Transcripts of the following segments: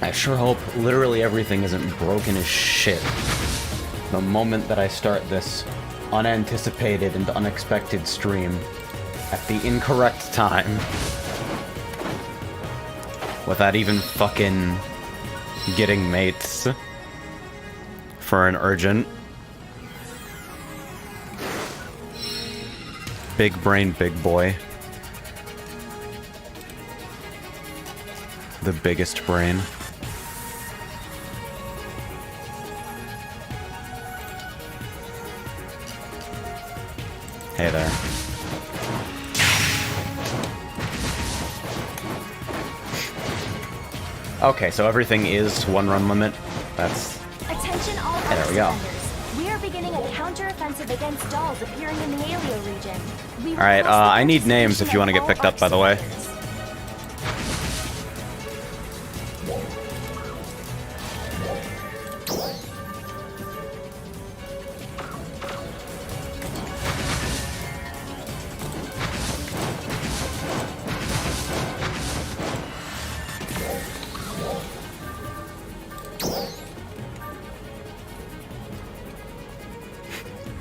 I sure hope literally everything isn't broken as shit the moment that I start this unanticipated and unexpected stream at the incorrect time. Without even fucking getting mates for an urgent. Big brain, big boy. The biggest brain. Hey there. Okay, so everything is one run limit. That's... Attention all Hey, there we go. defenders. We are beginning a counter-offensive against dolls appearing in the Alio region. Alright, I need names if you want to get picked up, by the way.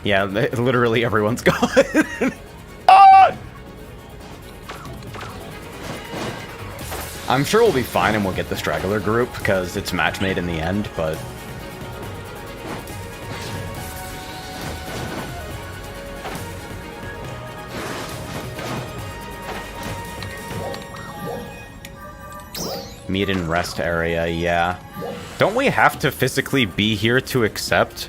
Yeah, literally everyone's gone. Ah! I'm sure we'll be fine and we'll get the straggler group, because it's match made in the end, but... Meet and rest area, yeah. Don't we have to physically be here to accept?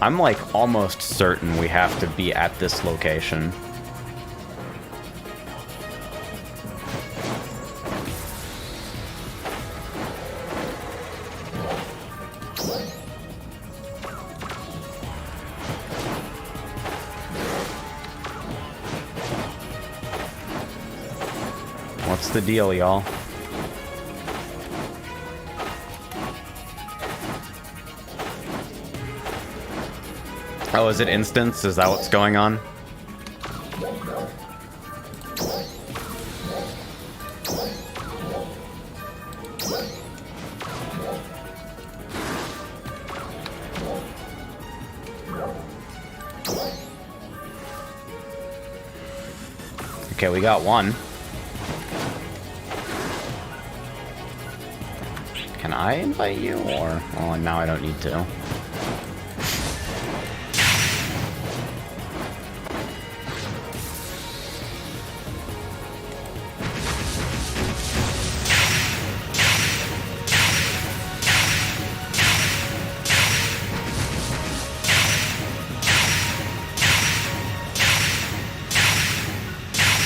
I'm like almost certain we have to be at this location. What's the deal, y'all? Oh, is it instance? Is that what's going on? Okay, we got one. Can I invite you, or... Well, now I don't need to.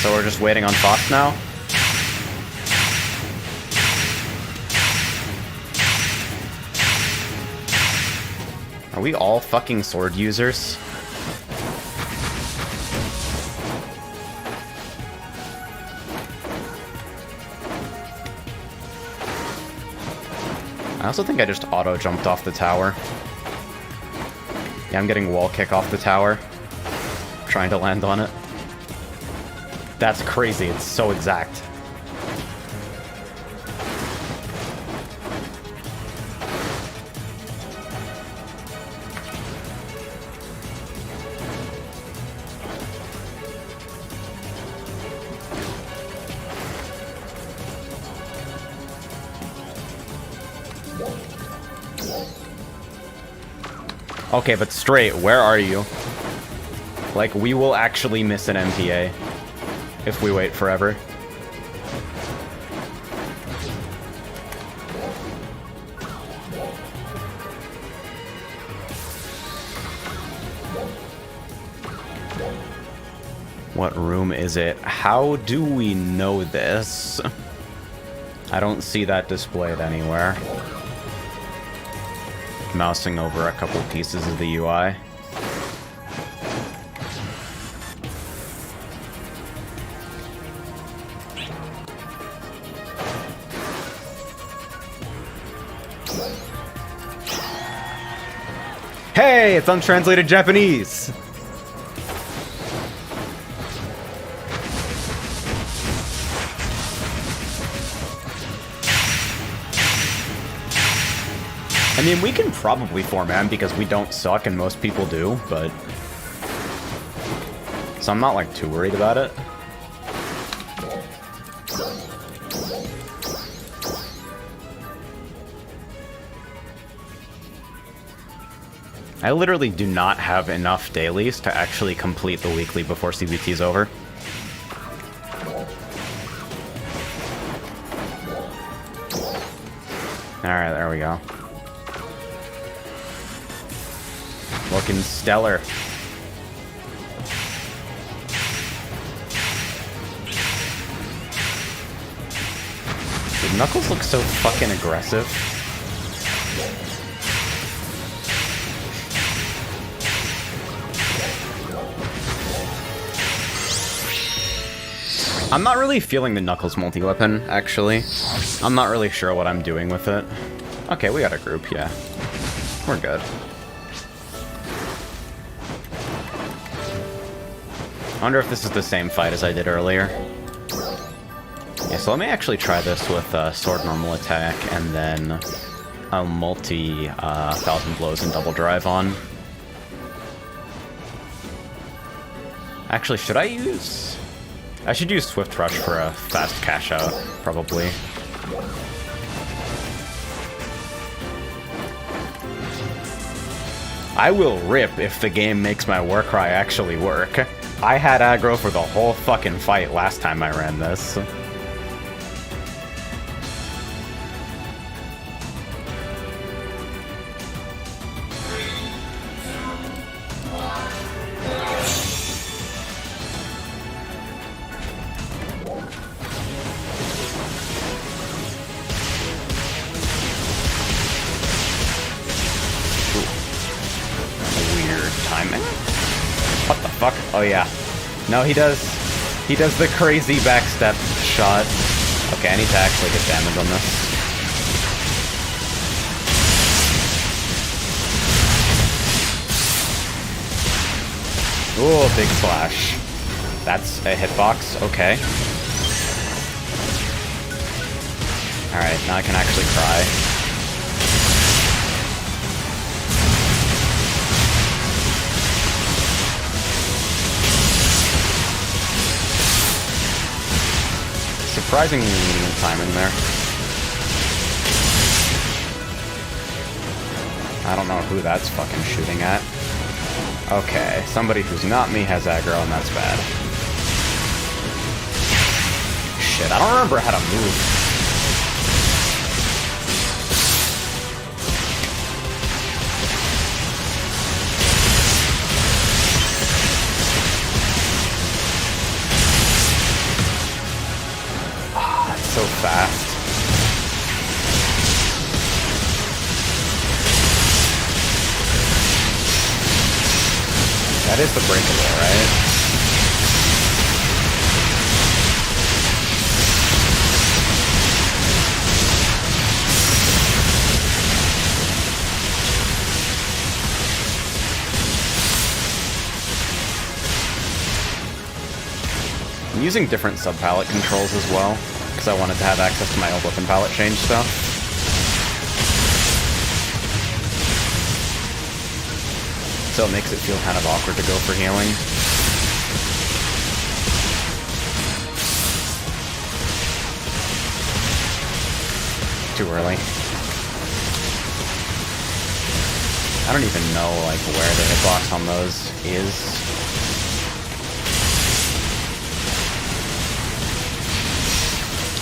So we're just waiting on Fox now? Are we all fucking sword users? I also think I just auto-jumped off the tower. Yeah, I'm getting wall kick off the tower. Trying to land on it. That's crazy, it's so exact. Okay, but straight, where are you? Like, we will actually miss an MPA if we wait forever. What room is it? How do we know this? I don't see that displayed anywhere. Mousing over a couple pieces of the UI. Hey, it's untranslated Japanese! I mean, we can probably 4-man because we don't suck and most people do, but... So I'm not, like, too worried about it. I literally do not have enough dailies to actually complete the weekly before CBT is over. Alright, there we go. Looking stellar. Dude, Knuckles looks so fucking aggressive. I'm not really feeling the Knuckles multi-weapon, actually. I'm not really sure what I'm doing with it. Okay, we got a group, yeah. We're good. I wonder if this is the same fight as I did earlier. Yeah, so let me actually try this with sword normal attack and then a multi 1,000 blows and double drive on. Actually, should I use... I should use Swift Rush for a fast cash out, probably. I will rip if the game makes my Warcry actually work. I had aggro for the whole fucking fight last time I ran this. What the fuck? Oh yeah. No, he does the crazy backstep shot. Okay, I need to actually get damage on this. Ooh, big slash. That's a hitbox, okay. Alright, now I can actually cry. Surprising timing there. I don't know who that's fucking shooting at. Okay, somebody who's not me has aggro, and that's bad. Shit, I don't remember how to move. So fast. That is the breakable, right? I'm using different sub-palette controls as well, because I wanted to have access to my old weapon palette change stuff. So it makes it feel kind of awkward to go for healing. Too early. I don't even know, like, where the hitbox on those is.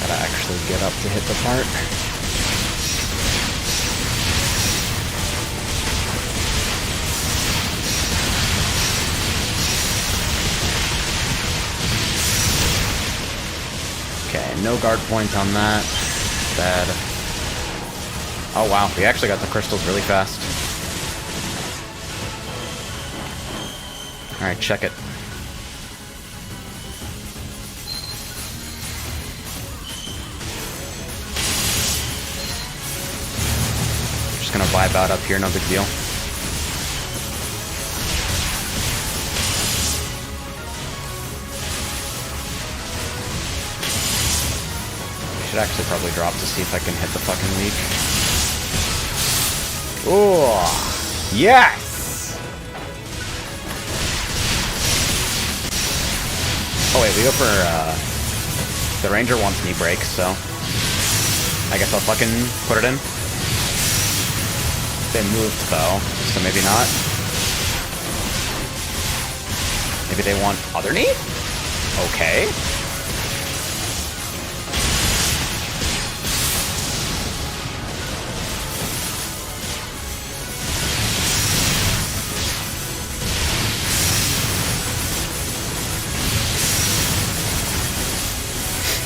Gotta actually get up to hit the part. Okay, no guard point on that. Bad. Oh wow, we actually got the crystals really fast. Alright, check it. Gonna vibe out up here, no big deal. Should actually probably drop to see if I can hit the fucking leak. Ooh, yes! Oh wait, we go for, the ranger wants knee break, so I guess I'll fucking put it in. They moved, though, so maybe not. Maybe they want other knee? Okay.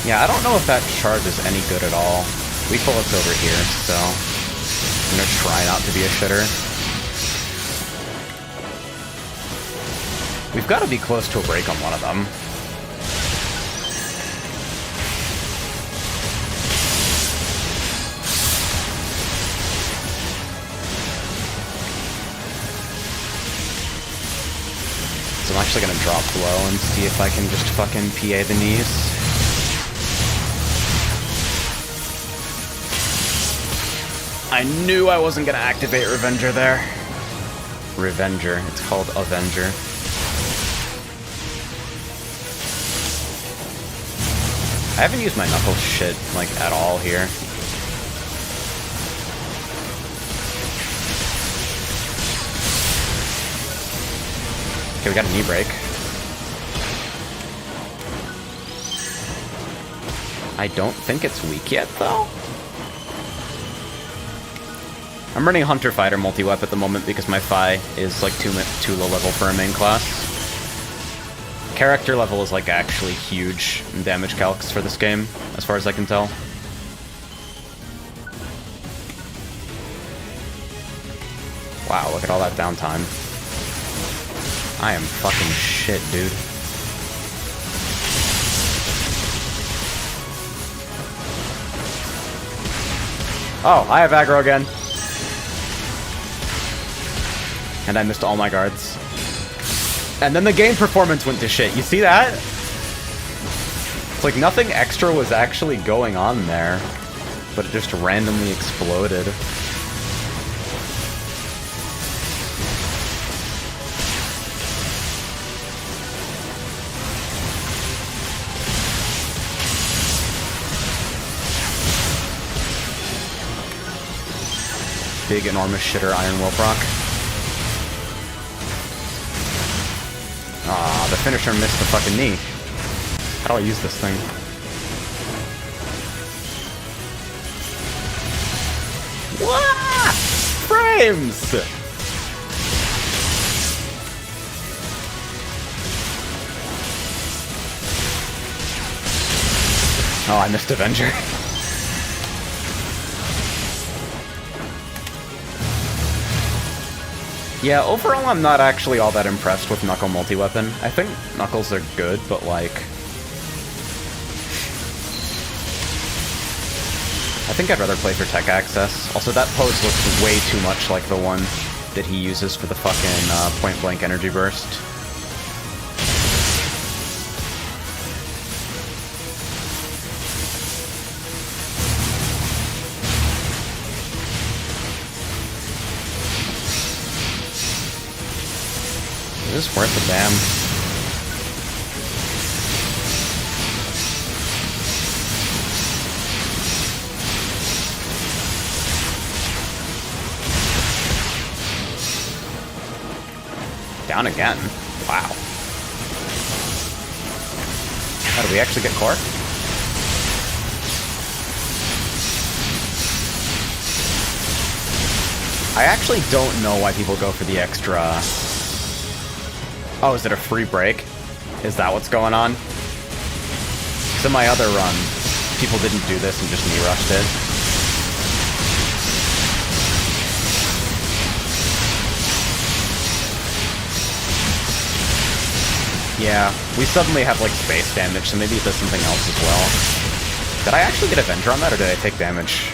Yeah, I don't know if that charge is any good at all. We pull us over here, so I'm gonna try not to be a shitter. We've got to be close to a break on one of them. So I'm actually gonna drop low and see if I can just fucking PA the knees. I knew I wasn't gonna activate Revenger there. Revenger. It's called Avenger. I haven't used my knuckle shit, like, at all here. Okay, we got a knee break. I don't think it's weak yet, though. I'm running Hunter Fighter multi-wep at the moment because my Fi is like too low level for a main class. Character level is like actually huge in damage calcs for this game, as far as I can tell. Wow, look at all that downtime. I am fucking shit, dude. Oh, I have aggro again. And I missed all my guards. And then the game performance went to shit. You see that? It's like nothing extra was actually going on there, but it just randomly exploded. Big, enormous shitter Iron Will proc. Ah, the finisher missed the fucking knee. How do I use this thing? What? Frames! Oh, I missed Avenger. Yeah, overall I'm not actually all that impressed with Knuckle multi-weapon. I think Knuckles are good, but like... I think I'd rather play for tech access. Also, that pose looks way too much like the one that he uses for the fucking point-blank energy burst. Is this worth a damn? Down again? Wow. How do we actually get core? I actually don't know why people go for the extra... Oh, is it a free break? Is that what's going on? So in my other run, people didn't do this and just knee rushed it. Yeah, we suddenly have like space damage, so maybe it does something else as well. Did I actually get Avenger on that, or did I take damage?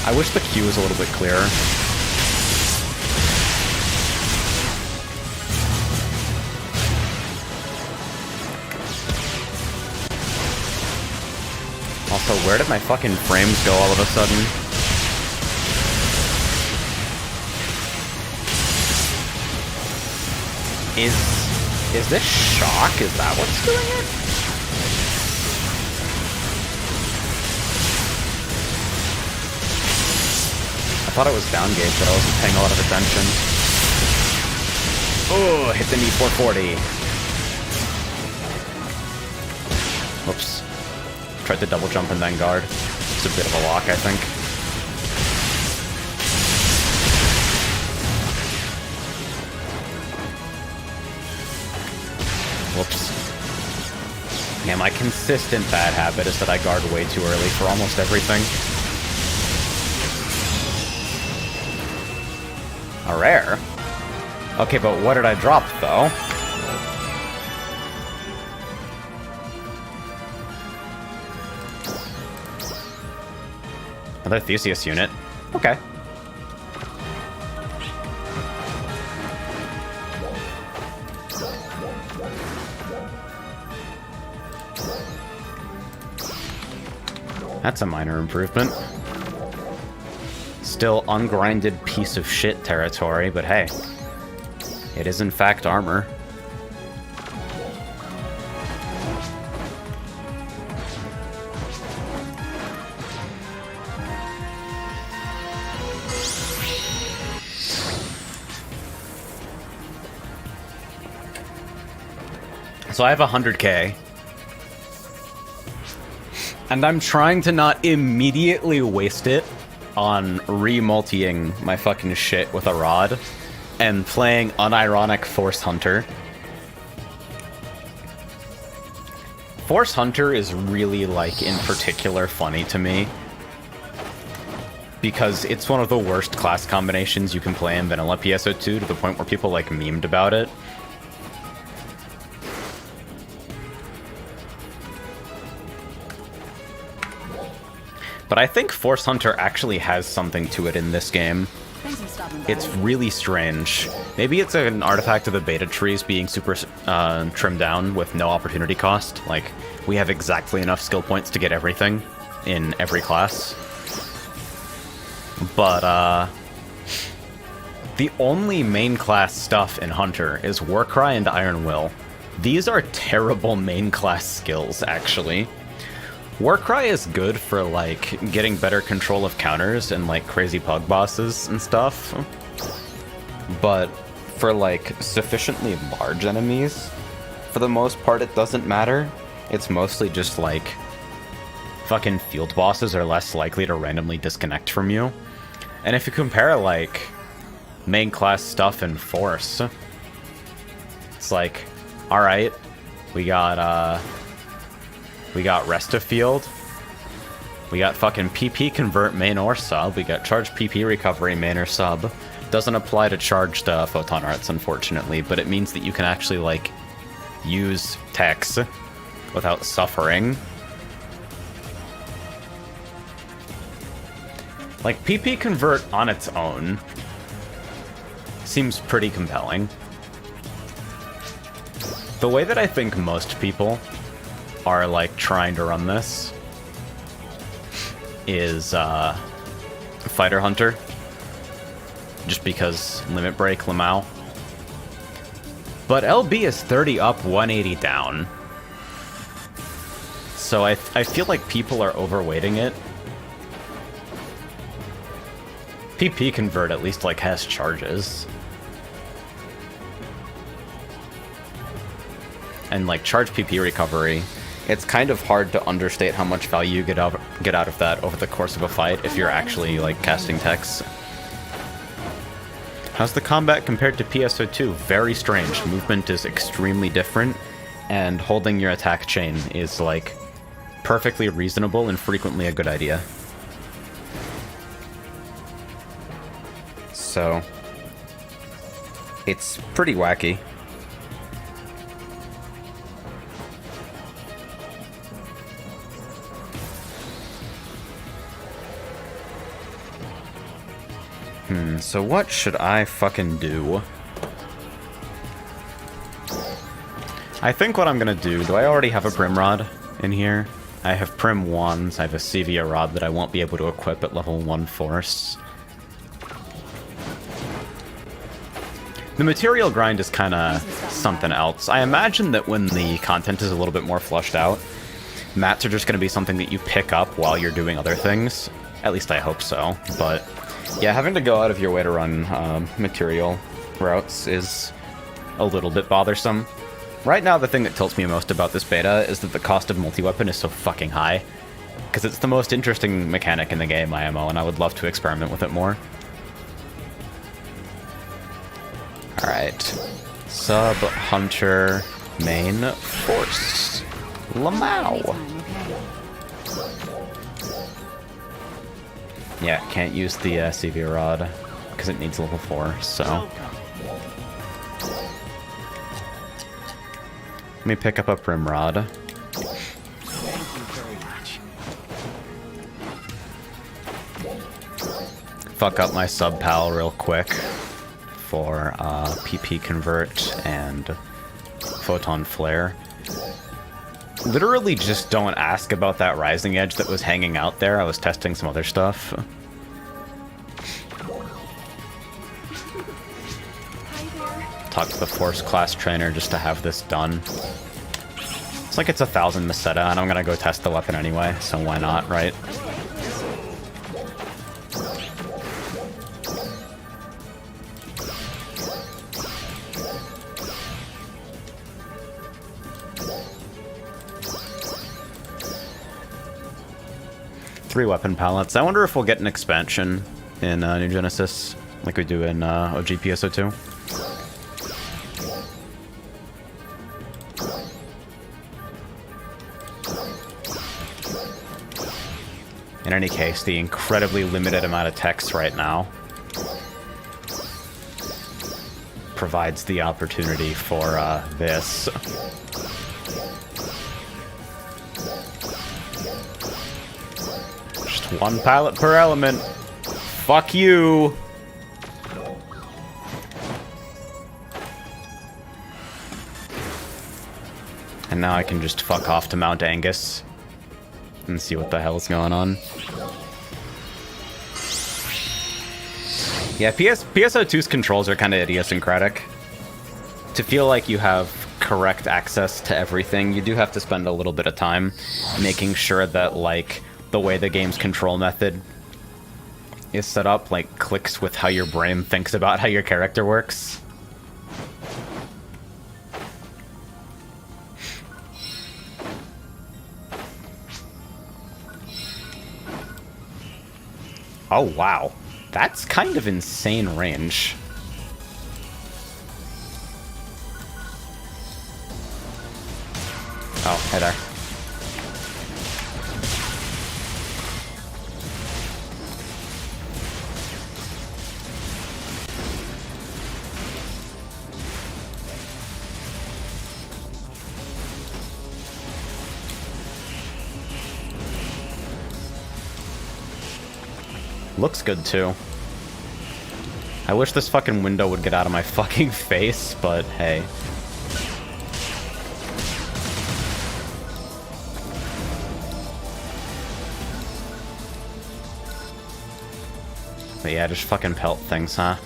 I wish the Q was a little bit clearer. Also, where did my fucking frames go all of a sudden? Is this shock? Is that what's doing it? I thought it was down gauge, but I wasn't paying a lot of attention. Oh, hit the knee 440. Whoops. Tried to double jump and then guard. It's a bit of a lock, I think. Whoops. Yeah, my consistent bad habit is that I guard way too early for almost everything. A rare? Okay, but what did I drop, though? Another Theseus unit. Okay. That's a minor improvement. Still ungrinded piece of shit territory, but hey. It is in fact armor. So I have 100k. And I'm trying to not immediately waste it on re-multiing my fucking shit with a rod and playing unironic Force Hunter. Force Hunter is really, like, in particular funny to me because it's one of the worst class combinations you can play in vanilla PSO2 to the point where people, like, memed about it. But I think Force Hunter actually has something to it in this game. It's really strange. Maybe it's an artifact of the beta trees being super trimmed down with no opportunity cost. Like, we have exactly enough skill points to get everything in every class. But, the only main class stuff in Hunter is Warcry and Iron Will. These are terrible main class skills, actually. Warcry is good for, like, getting better control of counters and, like, crazy pug bosses and stuff. But for, like, sufficiently large enemies, for the most part, it doesn't matter. It's mostly just, like, fucking field bosses are less likely to randomly disconnect from you. And if you compare, like, main class stuff in Force, it's like, alright, we got Rest of Field. We got fucking PP Convert main or sub. We got Charge PP Recovery main or sub. Doesn't apply to charged Photon Arts, unfortunately, but it means that you can actually, like, use techs without suffering. Like, PP Convert on its own seems pretty compelling. The way that I think most people are, like, trying to run this is Fighter Hunter, just because Limit Break Lamau. But LB is 30 up, 180 down, so I feel like people are overweighting it. PP Convert at least, like, has charges. And, like, Charge PP Recovery, it's kind of hard to understate how much value you get out of that over the course of a fight if you're actually, like, casting techs. How's the combat compared to PSO2? Very strange. Movement is extremely different, and holding your attack chain is, like, perfectly reasonable and frequently a good idea. So, it's pretty wacky. So what should I fucking do? I think what I'm gonna do I already have a Prim Rod in here? I have Prim Wands, I have a Sevia Rod that I won't be able to equip at level 1 Force. The material grind is kind of something else. I imagine that when the content is a little bit more flushed out, mats are just going to be something that you pick up while you're doing other things. At least I hope so. But yeah, having to go out of your way to run material routes is a little bit bothersome. Right now, the thing that tilts me most about this beta is that the cost of multi-weapon is so fucking high. Because it's the most interesting mechanic in the game, IMO, and I would love to experiment with it more. Alright. Sub, Hunter, Main, Force. Lamau. Yeah, can't use the CV Rod, because it needs level 4, so... Let me pick up a Prim Rod. Fuck up my sub pal real quick for PP Convert and Photon Flare. Literally just don't ask about that Rising Edge that was hanging out there. I was testing some other stuff. Talk to the Force class trainer just to have this done. It's like it's 1,000 Meseta, and I'm gonna go test the weapon anyway, so why not, right? Three weapon palettes. I wonder if we'll get an expansion in New Genesis, like we do in OG PSO2. In any case, the incredibly limited amount of text right now provides the opportunity for this. Just one pilot per element. Fuck you! And now I can just fuck off to Mount Angus and see what the hell's going on. Yeah, PSO2's controls are kind of idiosyncratic. To feel like you have correct access to everything, you do have to spend a little bit of time making sure that, like, the way the game's control method is set up, like, clicks with how your brain thinks about how your character works. Oh, wow. That's kind of insane range. Oh, hey there. Looks good, too. I wish this fucking window would get out of my fucking face, but hey. But yeah, just fucking pelt things, huh?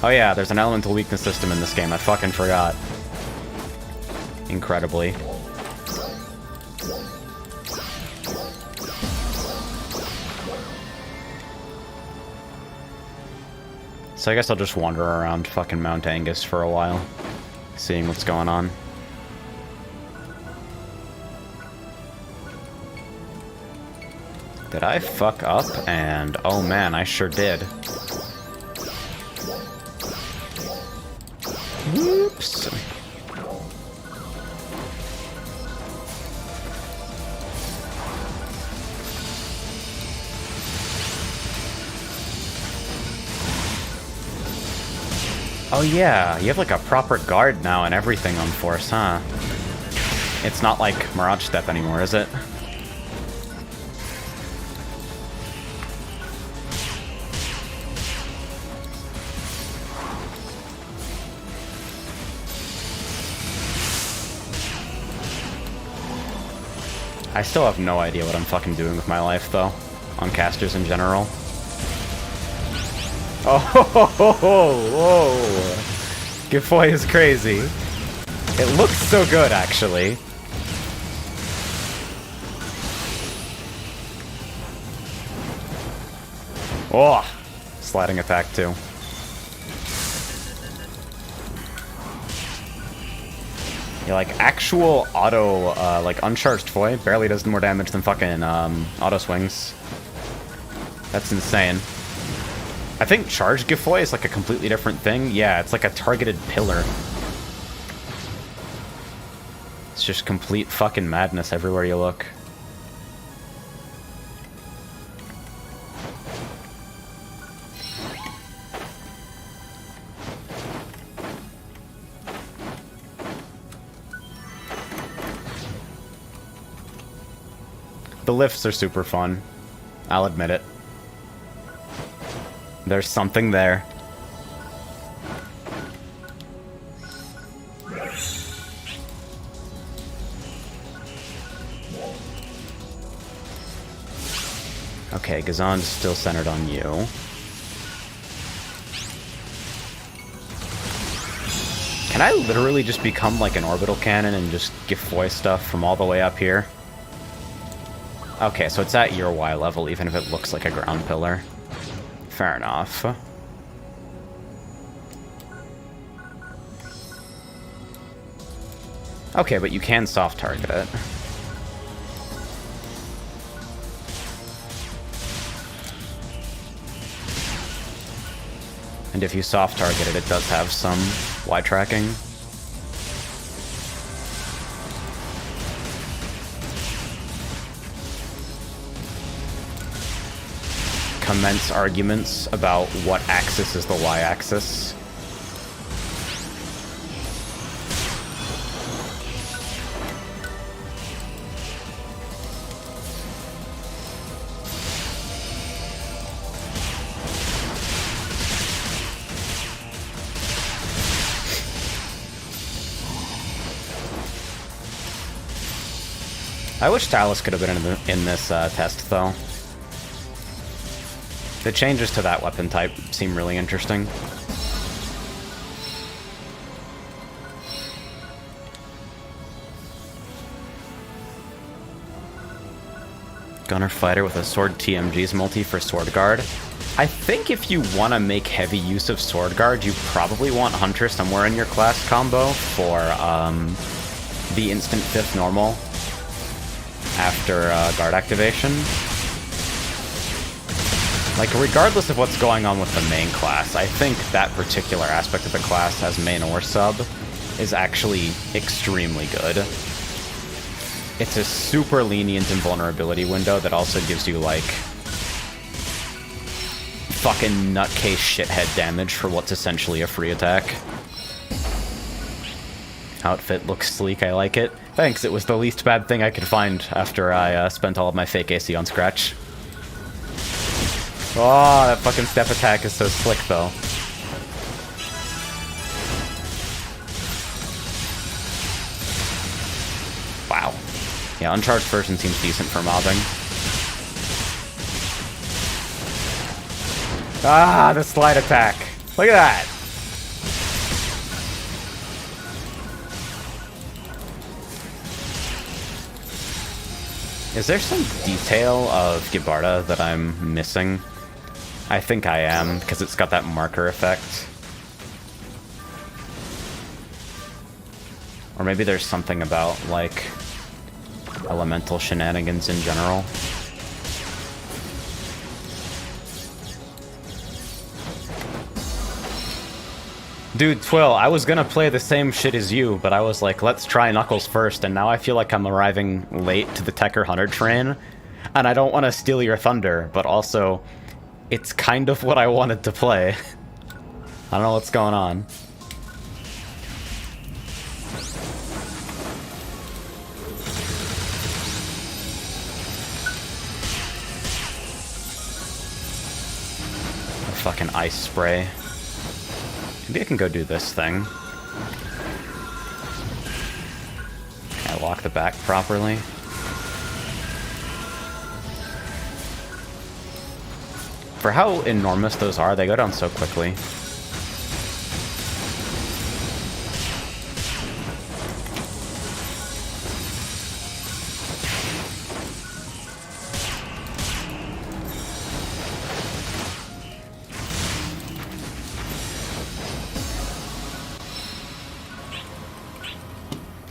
Oh yeah, there's an elemental weakness system in this game. I fucking forgot. Incredibly. So I guess I'll just wander around fucking Mount Angus for a while, seeing what's going on. Did I fuck up? And oh man, I sure did. Whoops. Oh yeah, you have like a proper guard now and everything on Force, huh? It's not like Mirage Step anymore, is it? I still have no idea what I'm fucking doing with my life, though, on casters in general. Oh, ho, ho, ho, whoa. Gifoy is crazy. It looks so good, actually. Oh, sliding attack too. Yeah, like actual auto, like uncharged Foy barely does more damage than fucking auto swings. That's insane. I think charged Gifoy is like a completely different thing. Yeah, it's like a targeted pillar. It's just complete fucking madness everywhere you look. The lifts are super fun. I'll admit it. There's something there. Okay, Gazan's still centered on you. Can I literally just become like an orbital cannon and just Gifoy stuff from all the way up here? Okay, so it's at your Y level, even if it looks like a ground pillar. Fair enough. Okay, but you can soft target it. And if you soft target it, it does have some Y tracking. Commence arguments about what axis is the Y-axis. I wish Talus could have been in this test, though. The changes to that weapon type seem really interesting. Gunner Fighter with a Sword TMG's multi for Sword Guard. I think if you want to make heavy use of Sword Guard, you probably want Hunter somewhere in your class combo for the instant 5th normal after guard activation. Like, regardless of what's going on with the main class, I think that particular aspect of the class as main or sub is actually extremely good. It's a super lenient invulnerability window that also gives you, like, fucking nutcase shithead damage for what's essentially a free attack. Outfit looks sleek, I like it. Thanks, it was the least bad thing I could find after I spent all of my fake AC on Scratch. Oh, that fucking step attack is so slick, though. Wow. Yeah, uncharged version seems decent for mobbing. Ah, the slide attack. Look at that. Is there some detail of Gibarda that I'm missing? I think I am, because it's got that marker effect. Or maybe there's something about, like, elemental shenanigans in general. Dude, Twill, I was gonna play the same shit as you, but I was like, let's try Knuckles first, and now I feel like I'm arriving late to the Tekker Hunter train, and I don't want to steal your thunder, but also, it's kind of what I wanted to play. I don't know what's going on. A fucking ice spray. Maybe I can go do this thing. Can I lock the back properly? For how enormous those are, they go down so quickly.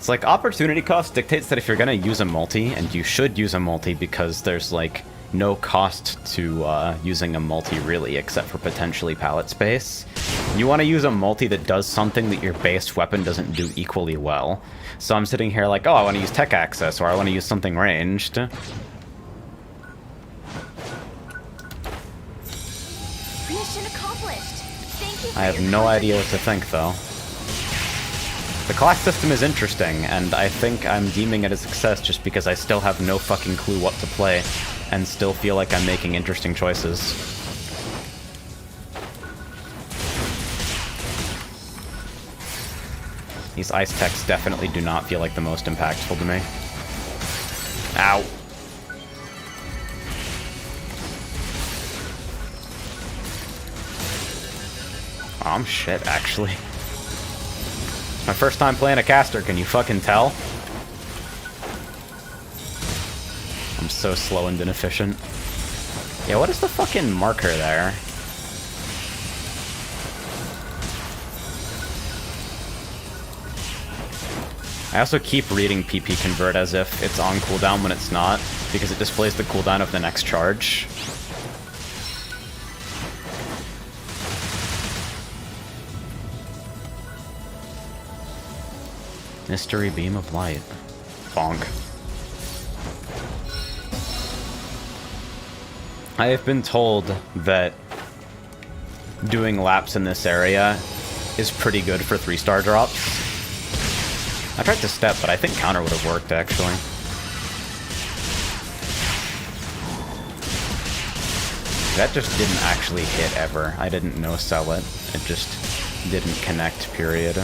It's like opportunity cost dictates that if you're gonna use a multi, and you should use a multi because there's like no cost to using a multi really, except for potentially pallet space. You want to use a multi that does something that your base weapon doesn't do equally well. So I'm sitting here like, oh, I want to use tech access, or I want to use something ranged. Mission accomplished. Thank you for I have your no idea what contribution. to think, though. The class system is interesting, and I think I'm deeming it a success just because I still have no fucking clue what to play, and still feel like I'm making interesting choices. These ice techs definitely do not feel like the most impactful to me. Ow. Oh, I'm shit, actually. My first time playing a caster, can you fucking tell? I'm so slow and inefficient. Yeah, what is the fucking marker there? I also keep reading PP convert as if it's on cooldown when it's not, because it displays the cooldown of the next charge. Mystery beam of light. Bonk. I have been told that doing laps in this area is pretty good for 3-star drops. I tried to step, but I think counter would have worked, actually. That just didn't actually hit ever. I didn't no-sell it. It just didn't connect, period.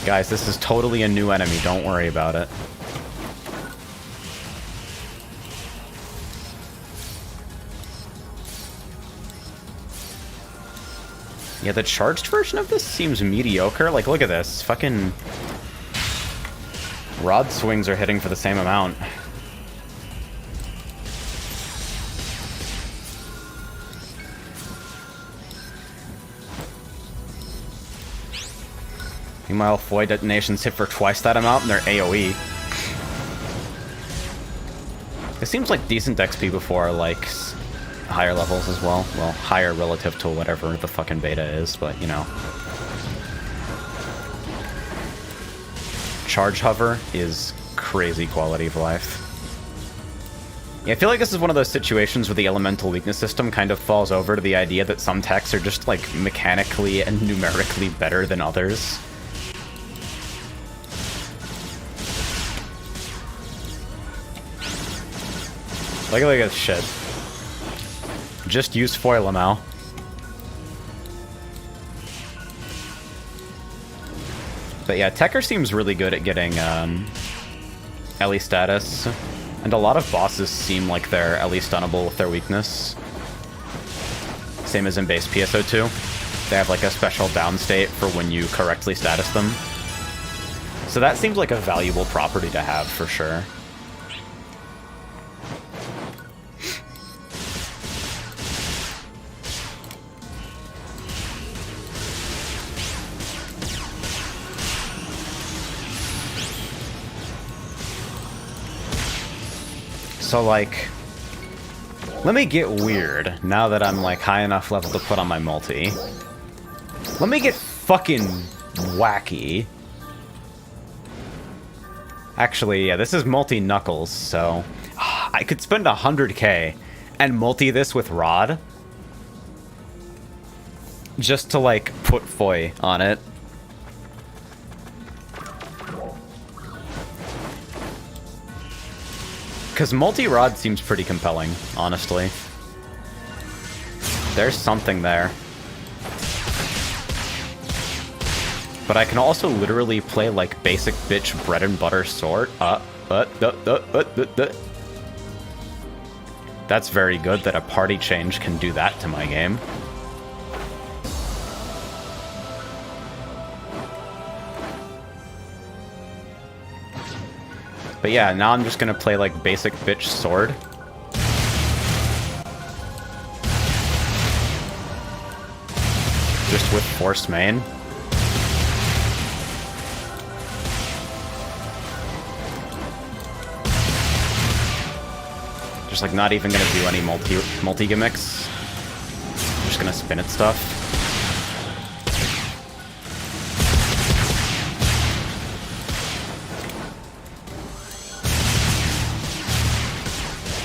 Guys, this is totally a new enemy. Don't worry about it. Yeah, the charged version of this seems mediocre. Like, look at this. Fucking rod swings are hitting for the same amount. Meanwhile, Foy detonations hit for twice that amount, and they're AoE. It seems like decent XP before, like, higher levels as well. Well, higher relative to whatever the fucking beta is, but, you know. Charge hover is crazy quality of life. Yeah, I feel like this is one of those situations where the elemental weakness system kind of falls over to the idea that some techs are just, like, mechanically and numerically better than others. Look at this shit. Just use foil now. But yeah, Tekker seems really good at getting Ellie status. And a lot of bosses seem like they're Ellie stunnable with their weakness. Same as in base PSO2. They have like a special down state for when you correctly status them. So that seems like a valuable property to have for sure. So, like, let me get weird now that I'm, like, high enough level to put on my multi. Let me get fucking wacky. Actually, yeah, this is multi-knuckles, so I could spend 100k and multi this with Rod just to, like, put Foy on it. Because multi-rod seems pretty compelling, honestly. There's something there. But I can also literally play, like, basic bitch bread and butter sword. That's very good that a party change can do that to my game. But yeah, now I'm just gonna play like basic bitch sword. Just with force main. Just like not even gonna do any multi gimmicks. Just gonna spin at stuff.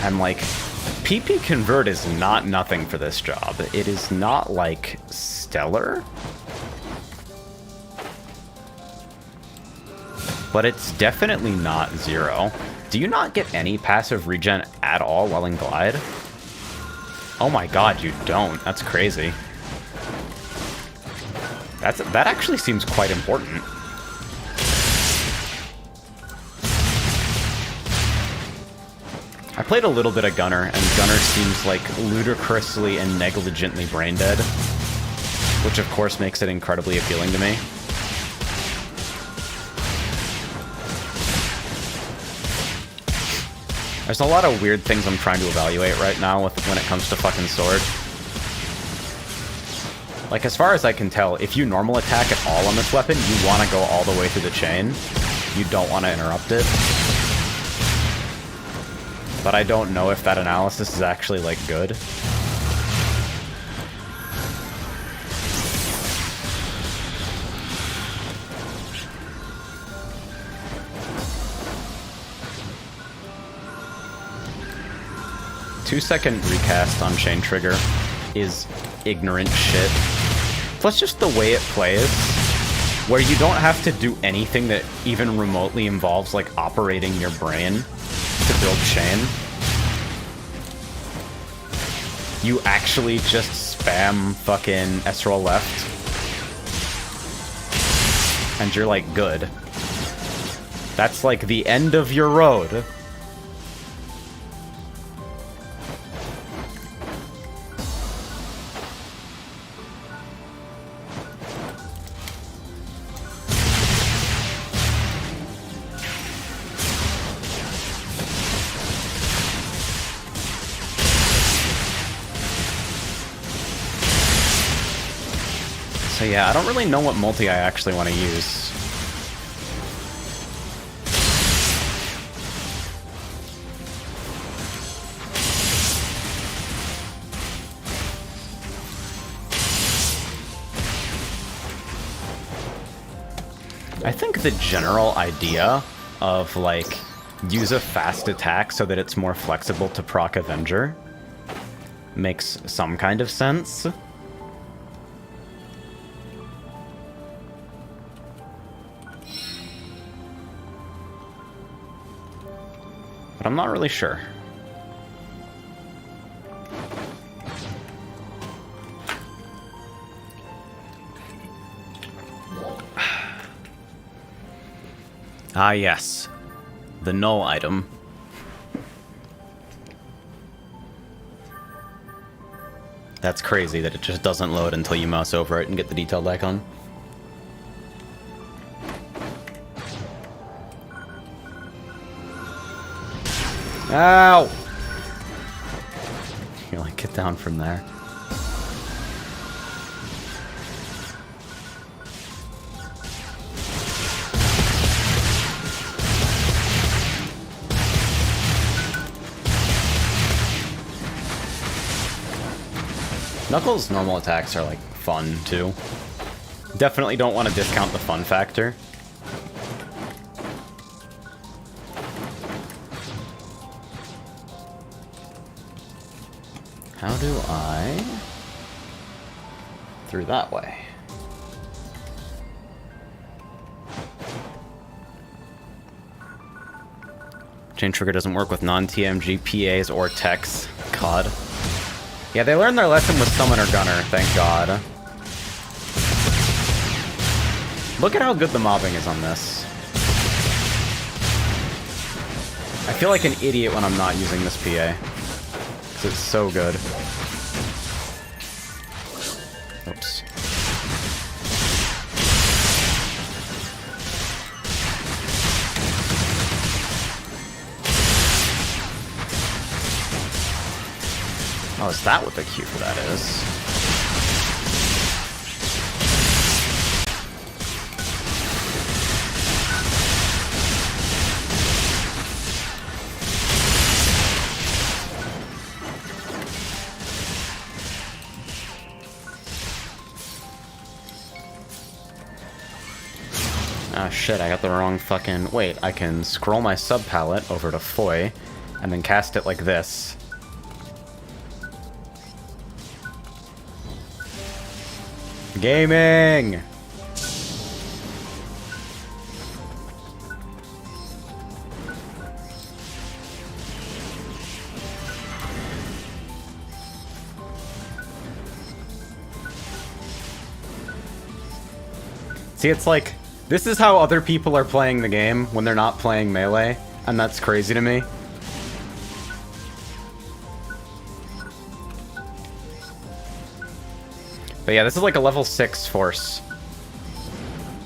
And like, PP Convert is not nothing for this job. It is not like stellar, but it's definitely not zero. Do you not get any passive regen at all while in Glide? Oh my god, you don't. That's crazy. That actually seems quite important. I played a little bit of Gunner, and Gunner seems like ludicrously and negligently brain dead, which of course makes it incredibly appealing to me. There's a lot of weird things I'm trying to evaluate right now when it comes to fucking Sword. Like, as far as I can tell, if you normal attack at all on this weapon, you want to go all the way through the chain. You don't want to interrupt it. But I don't know if that analysis is actually, like, good. Two-second recast on Chain Trigger is ignorant shit. Plus just the way it plays, where you don't have to do anything that even remotely involves, like, operating your brain to build chain. You actually just spam fucking S-roll left. And you're, like, good. That's, like, the end of your road. So yeah, I don't really know what multi I actually want to use. I think the general idea of, like, use a fast attack so that it's more flexible to proc Avenger makes some kind of sense. But I'm not really sure. Ah, yes. The null item. That's crazy that it just doesn't load until you mouse over it and get the detailed icon. Ow! You're like, get down from there. Knuckles' normal attacks are, like, fun, too. Definitely don't want to discount the fun factor. How do I... through that way. Chain Trigger doesn't work with non-TMG PAs or techs. God. Yeah, they learned their lesson with Summoner Gunner, thank God. Look at how good the mobbing is on this. I feel like an idiot when I'm not using this PA. Because it's so good. Oops. Oh, is that what the cue for that is? Ah, shit, I got the wrong fucking... Wait, I can scroll my sub-palette over to Foy, and then cast it like this. Gaming! See, it's like, this is how other people are playing the game when they're not playing Melee, and that's crazy to me. But yeah, this is like a level 6 force.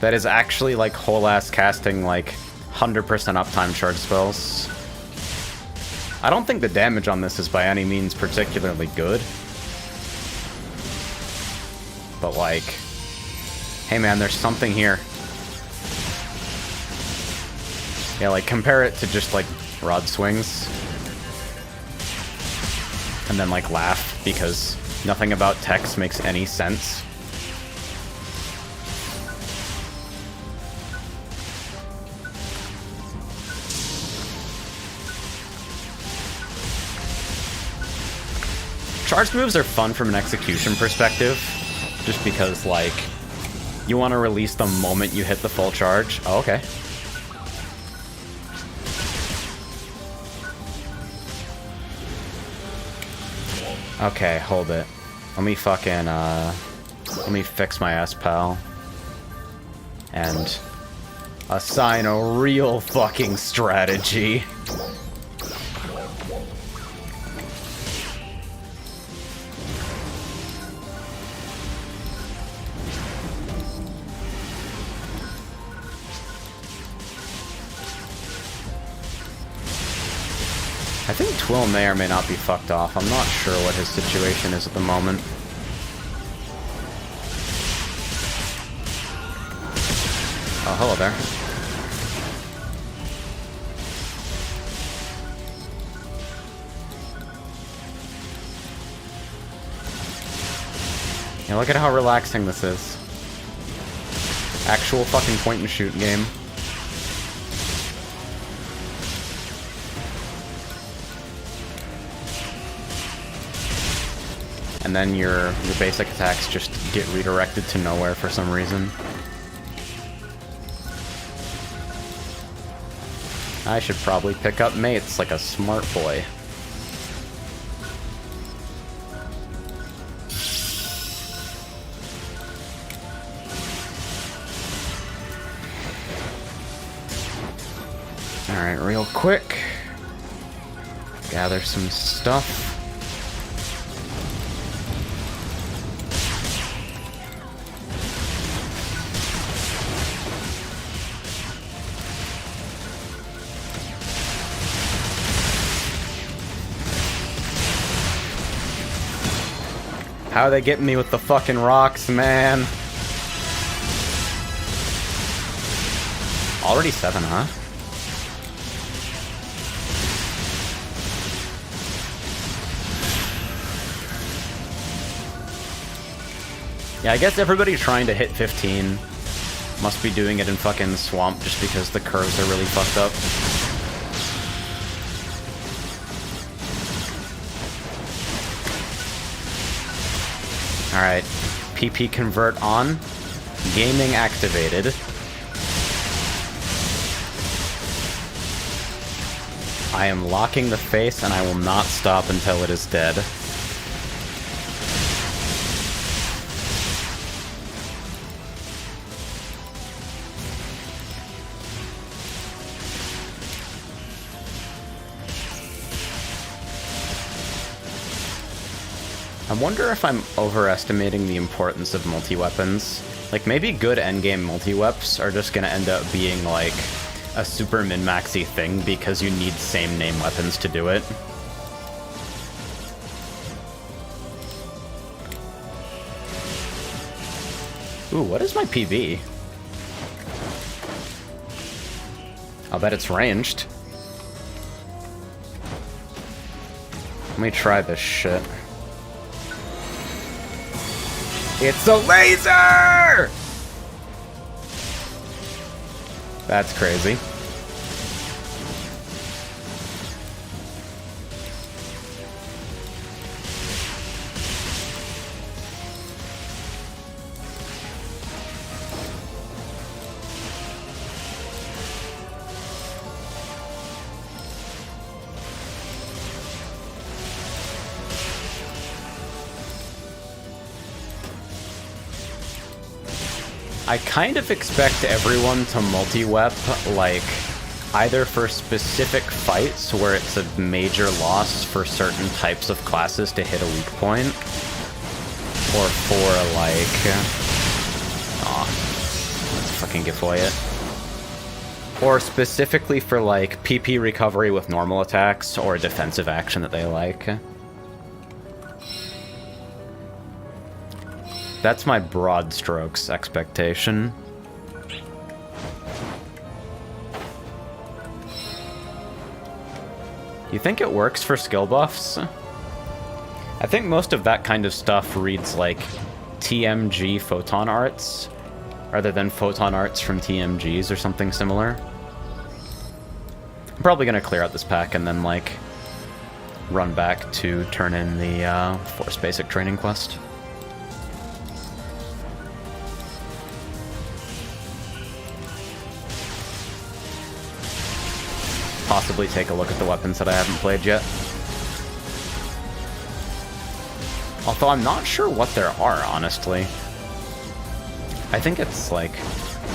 That is actually like whole-ass casting like 100% uptime charge spells. I don't think the damage on this is by any means particularly good. But like, hey man, there's something here. Yeah, like compare it to just like rod swings. And then like laugh because nothing about text makes any sense. Charged moves are fun from an execution perspective, just because, like, you want to release the moment you hit the full charge. Oh, okay. Okay, hold it. Let me fucking, let me fix my S-Pal. And assign a real fucking strategy. I think Twill may or may not be fucked off. I'm not sure what his situation is at the moment. Oh, hello there. Yeah, look at how relaxing this is. Actual fucking point-and-shoot game. And then your basic attacks just get redirected to nowhere for some reason. I should probably pick up mates like a smart boy. Alright, real quick. Gather some stuff. How are they getting me with the fucking rocks, man? Already 7, huh? Yeah, I guess everybody trying to hit 15 must be doing it in fucking Swamp just because the curves are really fucked up. Alright, PP convert on, gaming activated. I am locking the face and I will not stop until it is dead. I wonder if I'm overestimating the importance of multi-weapons. Like, maybe good endgame multi-weps are just gonna end up being, like, a super min-maxy thing because you need same-name weapons to do it. Ooh, what is my PB? I'll bet it's ranged. Let me try this shit. It's a laser! That's crazy. I kind of expect everyone to multi-wep, like, either for specific fights where it's a major loss for certain types of classes to hit a weak point, or for, like... Aw, let's fucking giveaway it. Or specifically for, like, PP recovery with normal attacks, or a defensive action that they like. That's my broad strokes expectation. You think it works for skill buffs? I think most of that kind of stuff reads like TMG photon arts, rather than photon arts from TMGs or something similar. I'm probably gonna clear out this pack and then, like, run back to turn in the Force Basic Training Quest. Possibly take a look at the weapons that I haven't played yet. Although I'm not sure what there are, honestly. I think it's like...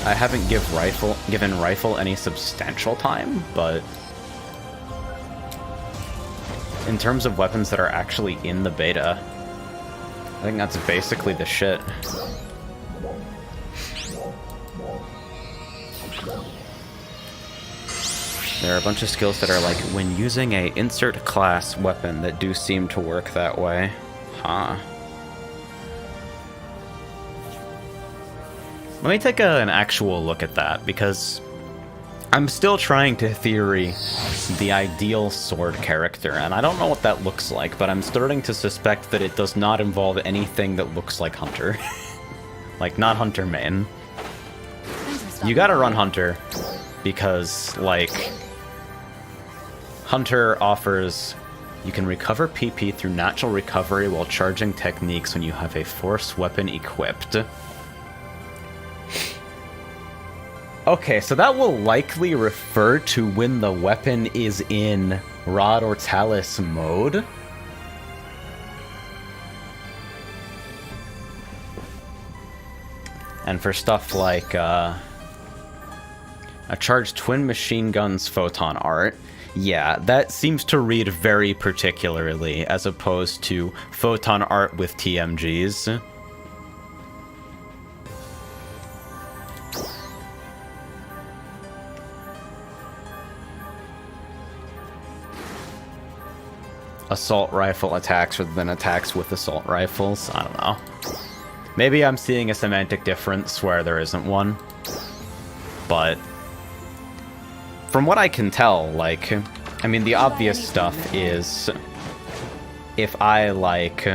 I haven't given Rifle any substantial time, but... in terms of weapons that are actually in the beta, I think that's basically the shit. There are a bunch of skills that are like, when using a insert class weapon that do seem to work that way. Huh. Let me take an actual look at that, because I'm still trying to theory the ideal sword character, and I don't know what that looks like, but I'm starting to suspect that it does not involve anything that looks like Hunter. Like, not Hunter main. You gotta run Hunter, because, like... Hunter offers, you can recover PP through natural recovery while charging techniques when you have a force weapon equipped. Okay, so that will likely refer to when the weapon is in Rod or Talus mode. And for stuff like a charged twin machine gun's photon art, yeah, that seems to read very particularly, as opposed to photon art with TMGs. Assault rifle attacks rather than attacks with assault rifles. I don't know. Maybe I'm seeing a semantic difference where there isn't one. But from what I can tell, like, I mean, the obvious stuff is if I, like,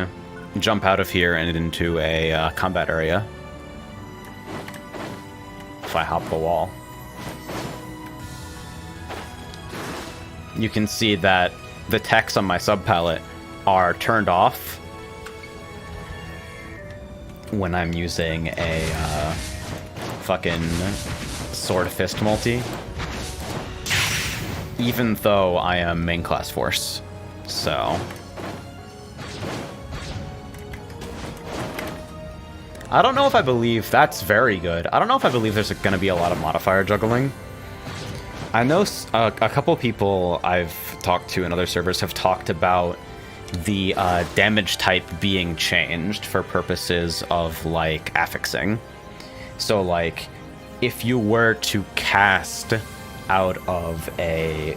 jump out of here and into a combat area, if I hop the wall, you can see that the text on my subpalette are turned off when I'm using a fucking sword fist multi, even though I am main class force. So I don't know if I believe that's very good. I don't know if I believe there's going to be a lot of modifier juggling. I know a couple people I've talked to in other servers have talked about the damage type being changed for purposes of, like, affixing. So, like, if you were to cast out of a,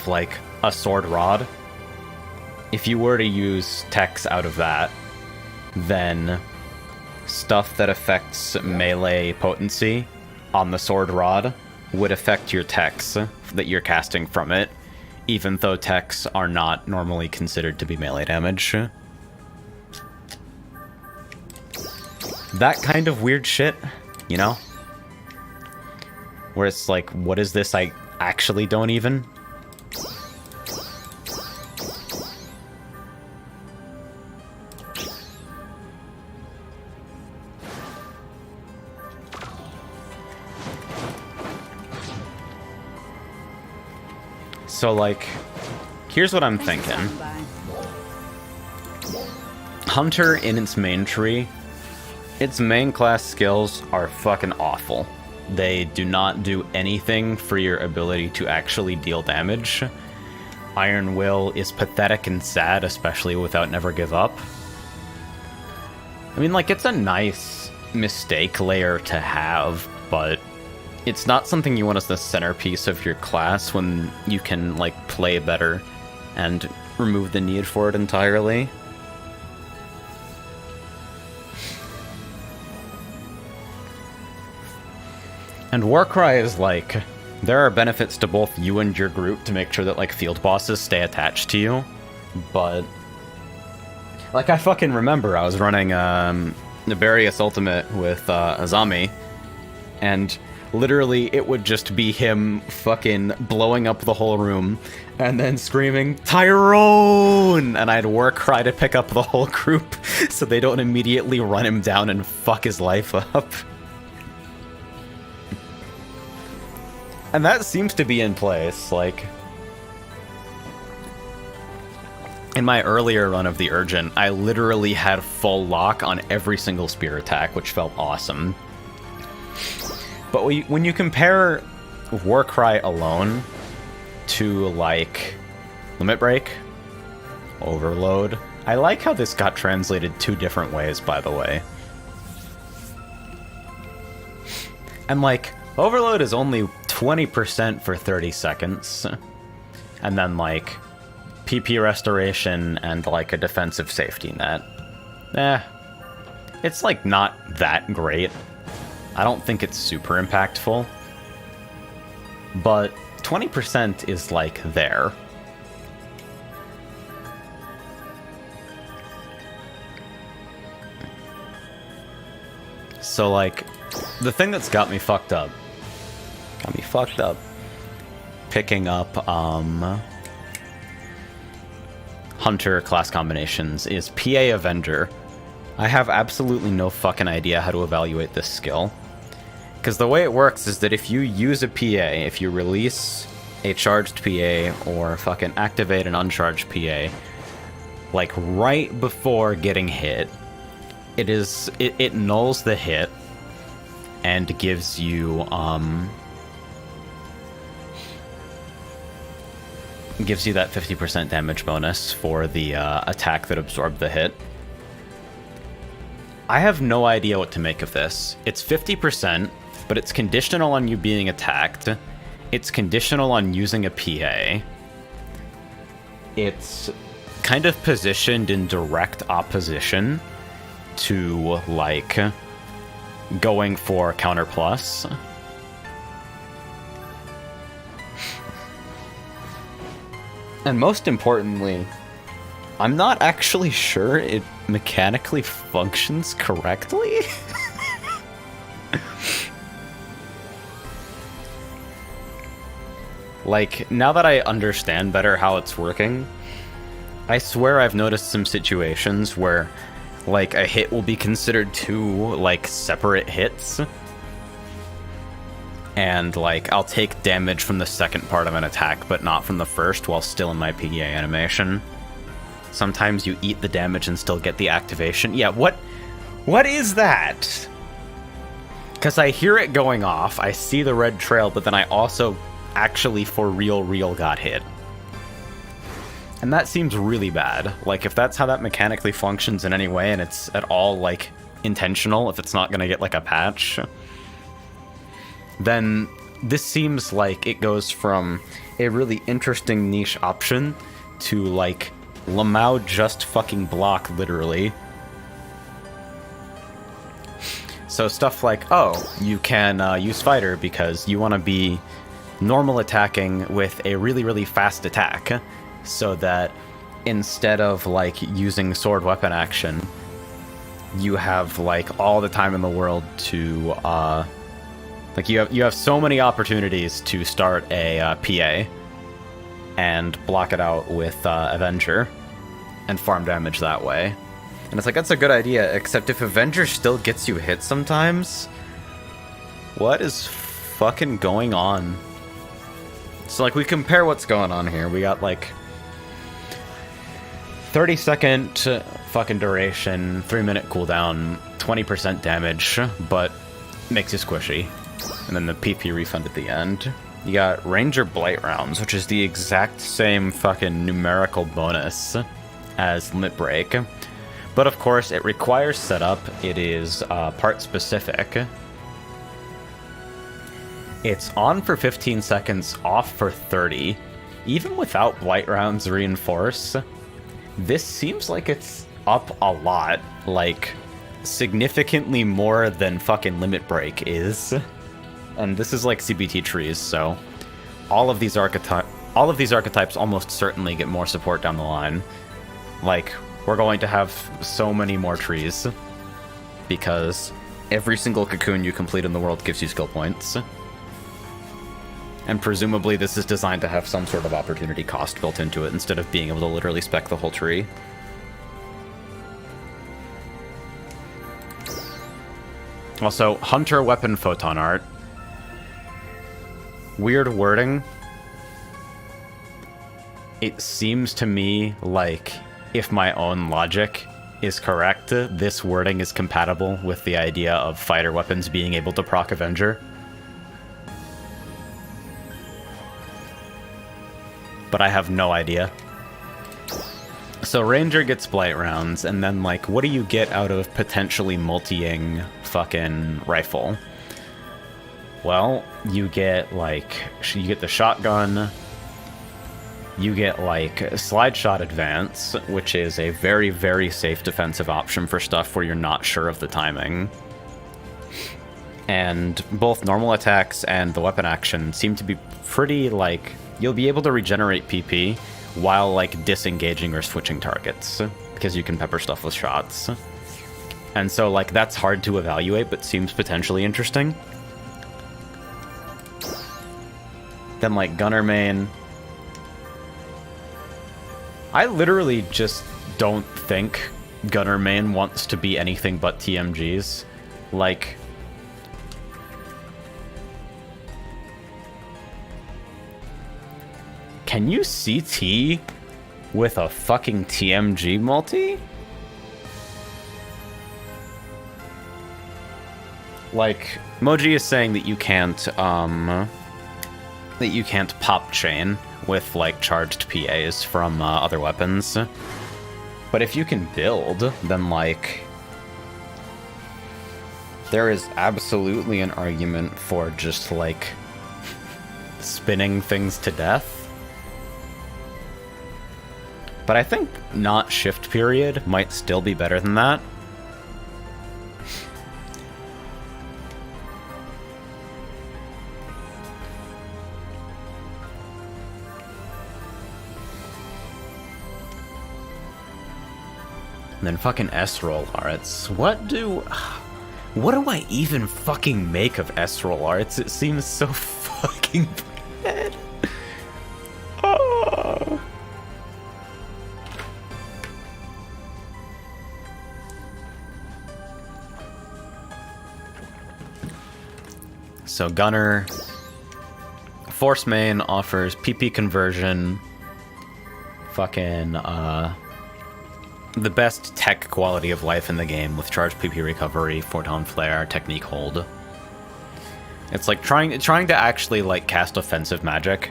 like, a sword rod, if you were to use techs out of that, then stuff that affects melee potency on the sword rod would affect your techs that you're casting from it, even though techs are not normally considered to be melee damage. That kind of weird shit, you know? where it's like, what is this? I actually don't even. So, like, here's what I'm thinking. Hunter, in its main tree, its main class skills are fucking awful. They do not do anything for your ability to actually deal damage. Iron Will is pathetic and sad, especially without Never Give Up. I mean, like, it's a nice mistake layer to have, but it's not something you want as the centerpiece of your class when you can, like, play better and remove the need for it entirely. And Warcry is like, there are benefits to both you and your group to make sure that, like, field bosses stay attached to you, but, like, I fucking remember I was running Nefarious Ultimate with Azami, and literally it would just be him fucking blowing up the whole room and then screaming, Tyrone! And I'd Warcry to pick up the whole group so they don't immediately run him down and fuck his life up. And that seems to be in place, like... In my earlier run of the Urgent, I literally had full lock on every single spear attack, which felt awesome. But when you compare Warcry alone to, like, Limit Break, Overload... I like how this got translated two different ways, by the way. And, like, Overload is only 20% for 30 seconds. And then, like, PP Restoration and, like, a defensive safety net. It's, like, not that great. I don't think it's super impactful. But 20% is, like, there. So, like, the thing that's got me fucked up, picking up Hunter class combinations is PA Avenger. I have absolutely no fucking idea how to evaluate this skill. Because the way it works is that if you use a PA, if you release a charged PA or fucking activate an uncharged PA, like right before getting hit, it nulls the hit and gives you that 50% damage bonus for the attack that absorbed the hit. I have no idea what to make of this. It's 50%, but it's conditional on you being attacked. It's conditional on using a PA. It's kind of positioned in direct opposition to, like, going for counter plus. And most importantly, I'm not actually sure it mechanically functions correctly. Like, now that I understand better how it's working, I swear I've noticed some situations where, like, a hit will be considered two, like, separate hits. And, like, I'll take damage from the second part of an attack, but not from the first, while still in my PA animation. Sometimes you eat the damage and still get the activation. Yeah, what is that? Because I hear it going off, I see the red trail, but then I also actually for real got hit. And that seems really bad. Like, if that's how that mechanically functions in any way, and it's at all, like, intentional, if it's not gonna get, like, a patch, then this seems like it goes from a really interesting niche option to, like, Lamau just fucking block, literally. So stuff like, oh, you can use Fighter because you want to be normal attacking with a really fast attack, so that instead of, like, using sword weapon action, you have, like, all the time in the world to Like, you have so many opportunities to start a PA and block it out with Avenger and farm damage that way. And it's like, that's a good idea, except if Avenger still gets you hit sometimes, what is fucking going on? So, like, we compare what's going on here. We got, like, 30-second fucking duration, 3-minute cooldown, 20% damage, but makes you squishy. And then the PP refund at the end. You got Ranger Blight Rounds, which is the exact same fucking numerical bonus as Limit Break. But of course, it requires setup. It is part specific. It's on for 15 seconds, off for 30. Even without Blight Rounds Reinforce, this seems like it's up a lot. Like, significantly more than fucking Limit Break is. And this is like CBT trees, so all of these archetypes almost certainly get more support down the line. Like, we're going to have so many more trees because every single cocoon you complete in the world gives you skill points. And presumably this is designed to have some sort of opportunity cost built into it instead of being able to literally spec the whole tree. Also, Hunter Weapon Photon Art. Weird wording. It seems to me like, if my own logic is correct, this wording is compatible with the idea of fighter weapons being able to proc Avenger. But I have no idea. So Ranger gets Blight Rounds, and then, like, what do you get out of potentially multi-ing fucking rifle? Well, you get, like, you get the shotgun, you get, like, Slide Shot Advance, which is a very, very safe defensive option for stuff where you're not sure of the timing. And both normal attacks and the weapon action seem to be pretty, like, you'll be able to regenerate PP while, like, disengaging or switching targets, because you can pepper stuff with shots. And so, like, that's hard to evaluate, but seems potentially interesting. Then, like, Gunner Main. I literally just don't think Gunner Main wants to be anything but TMGs. Like, can you CT with a fucking TMG multi? Like, Moji is saying that you can't pop chain with, like, charged PAs from other weapons. But if you can build, then, like, there is absolutely an argument for just, like, spinning things to death. But I think not shift period might still be better than that. And then fucking S-roll arts. What do I even fucking make of S-roll arts? It seems so fucking bad. Oh. So Gunner, Force Main offers PP conversion, fucking the best tech quality of life in the game with charged PP recovery, Photon Flare, Technique Hold. It's like trying to actually, like, cast offensive magic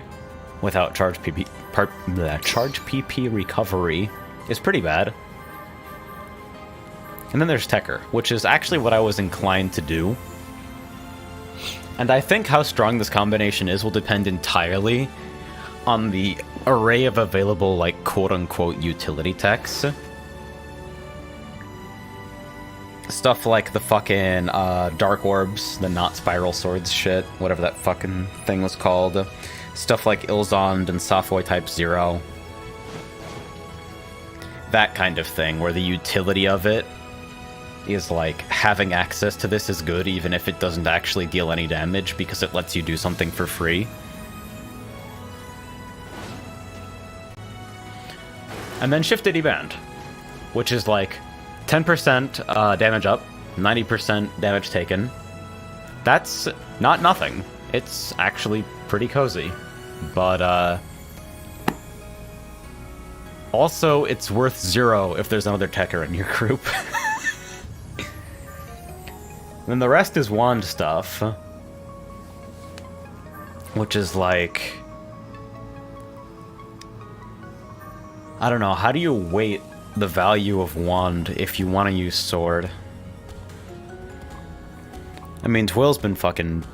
without charged PP recovery is pretty bad. And then there's Tekker, which is actually what I was inclined to do. And I think how strong this combination is will depend entirely on the array of available, like, quote-unquote utility techs. Stuff like the fucking Dark Orbs, the not Spiral Swords shit, whatever that fucking thing was called. Stuff like Ilzond and Safoi Type 0. That kind of thing, where the utility of it is like having access to this is good even if it doesn't actually deal any damage because it lets you do something for free. And then Shifted Event, which is like 10% damage up, 90% damage taken. That's not nothing. It's actually pretty cozy. But also it's worth 0 if there's another Tekker in your group. Then the rest is wand stuff, which is like, I don't know, how do you weight the value of wand if you want to use sword? I mean, Twill's been fucking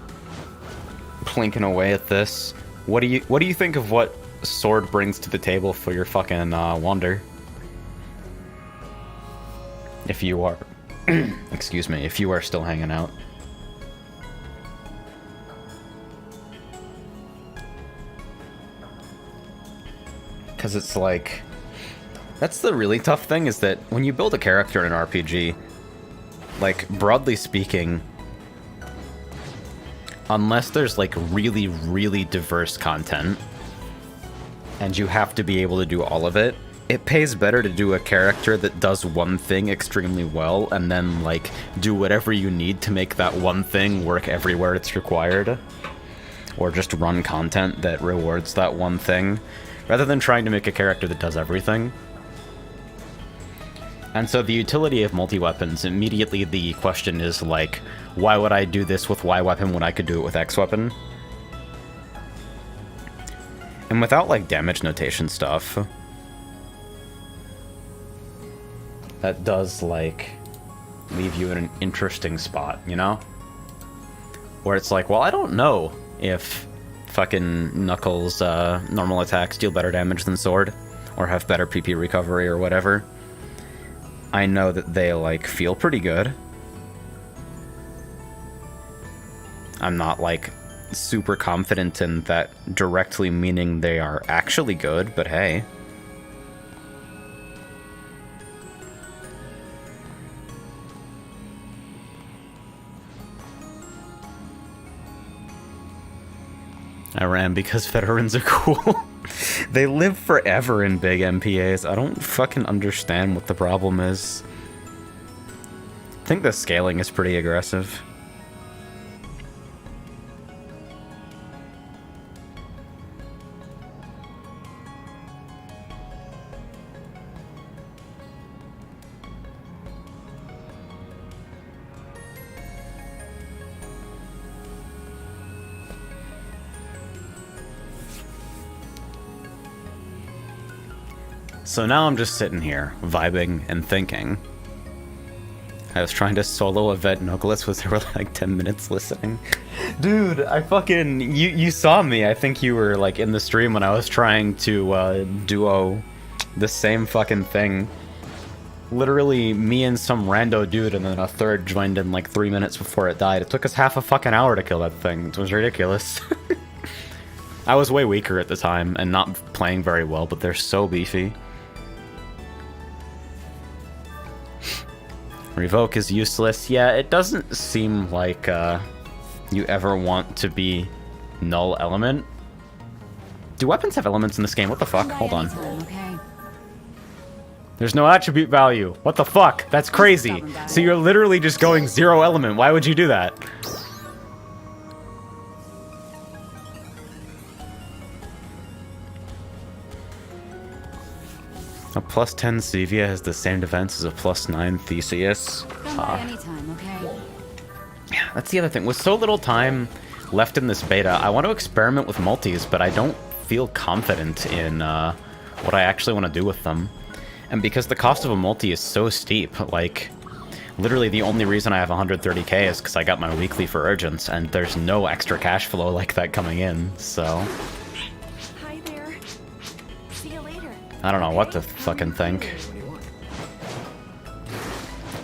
plinking away at this. What do you think of what sword brings to the table for your fucking wander? If you are excuse me, if you are still hanging out. Because it's like, that's the really tough thing, is that when you build a character in an RPG, like, broadly speaking, unless there's like really, really diverse content, and you have to be able to do all of it, it pays better to do a character that does one thing extremely well, and then, like, do whatever you need to make that one thing work everywhere it's required. Or just run content that rewards that one thing, rather than trying to make a character that does everything. And so the utility of multi-weapons, immediately the question is, like, why would I do this with Y weapon when I could do it with X weapon? And without, like, damage notation stuff, that does, like, leave you in an interesting spot, you know? Where it's like, well, I don't know if fucking Knuckles' normal attacks deal better damage than Sword, or have better PP recovery or whatever. I know that they, like, feel pretty good. I'm not, like, super confident in that directly meaning they are actually good, but hey. I ran because veterans are cool. They live forever in big MPAs. I don't fucking understand what the problem is. I think the scaling is pretty aggressive. So now I'm just sitting here, vibing and thinking. I was trying to solo a vet Noglis, was there were like 10 minutes listening. Dude, I fucking... You saw me, I think you were like in the stream when I was trying to duo the same fucking thing. Literally me and some rando dude and then a third joined in like 3 minutes before it died. It took us half a fucking hour to kill that thing. It was ridiculous. I was way weaker at the time and not playing very well, but they're so beefy. Revoke is useless. Yeah, it doesn't seem like you ever want to be null element. Do weapons have elements in this game? What the fuck? Hold on. Okay. There's no attribute value. What the fuck? That's crazy. So you're literally just going 0 element. Why would you do that? A +10 Sevia has the same defense as a +9 Theseus. Come by anytime, okay? Yeah, that's the other thing. With so little time left in this beta, I want to experiment with multis, but I don't feel confident in what I actually want to do with them. And because the cost of a multi is so steep, like, literally the only reason I have 130k is because I got my weekly for Urgents, and there's no extra cash flow like that coming in, so... Hi there. See you later. I don't know what to fucking think.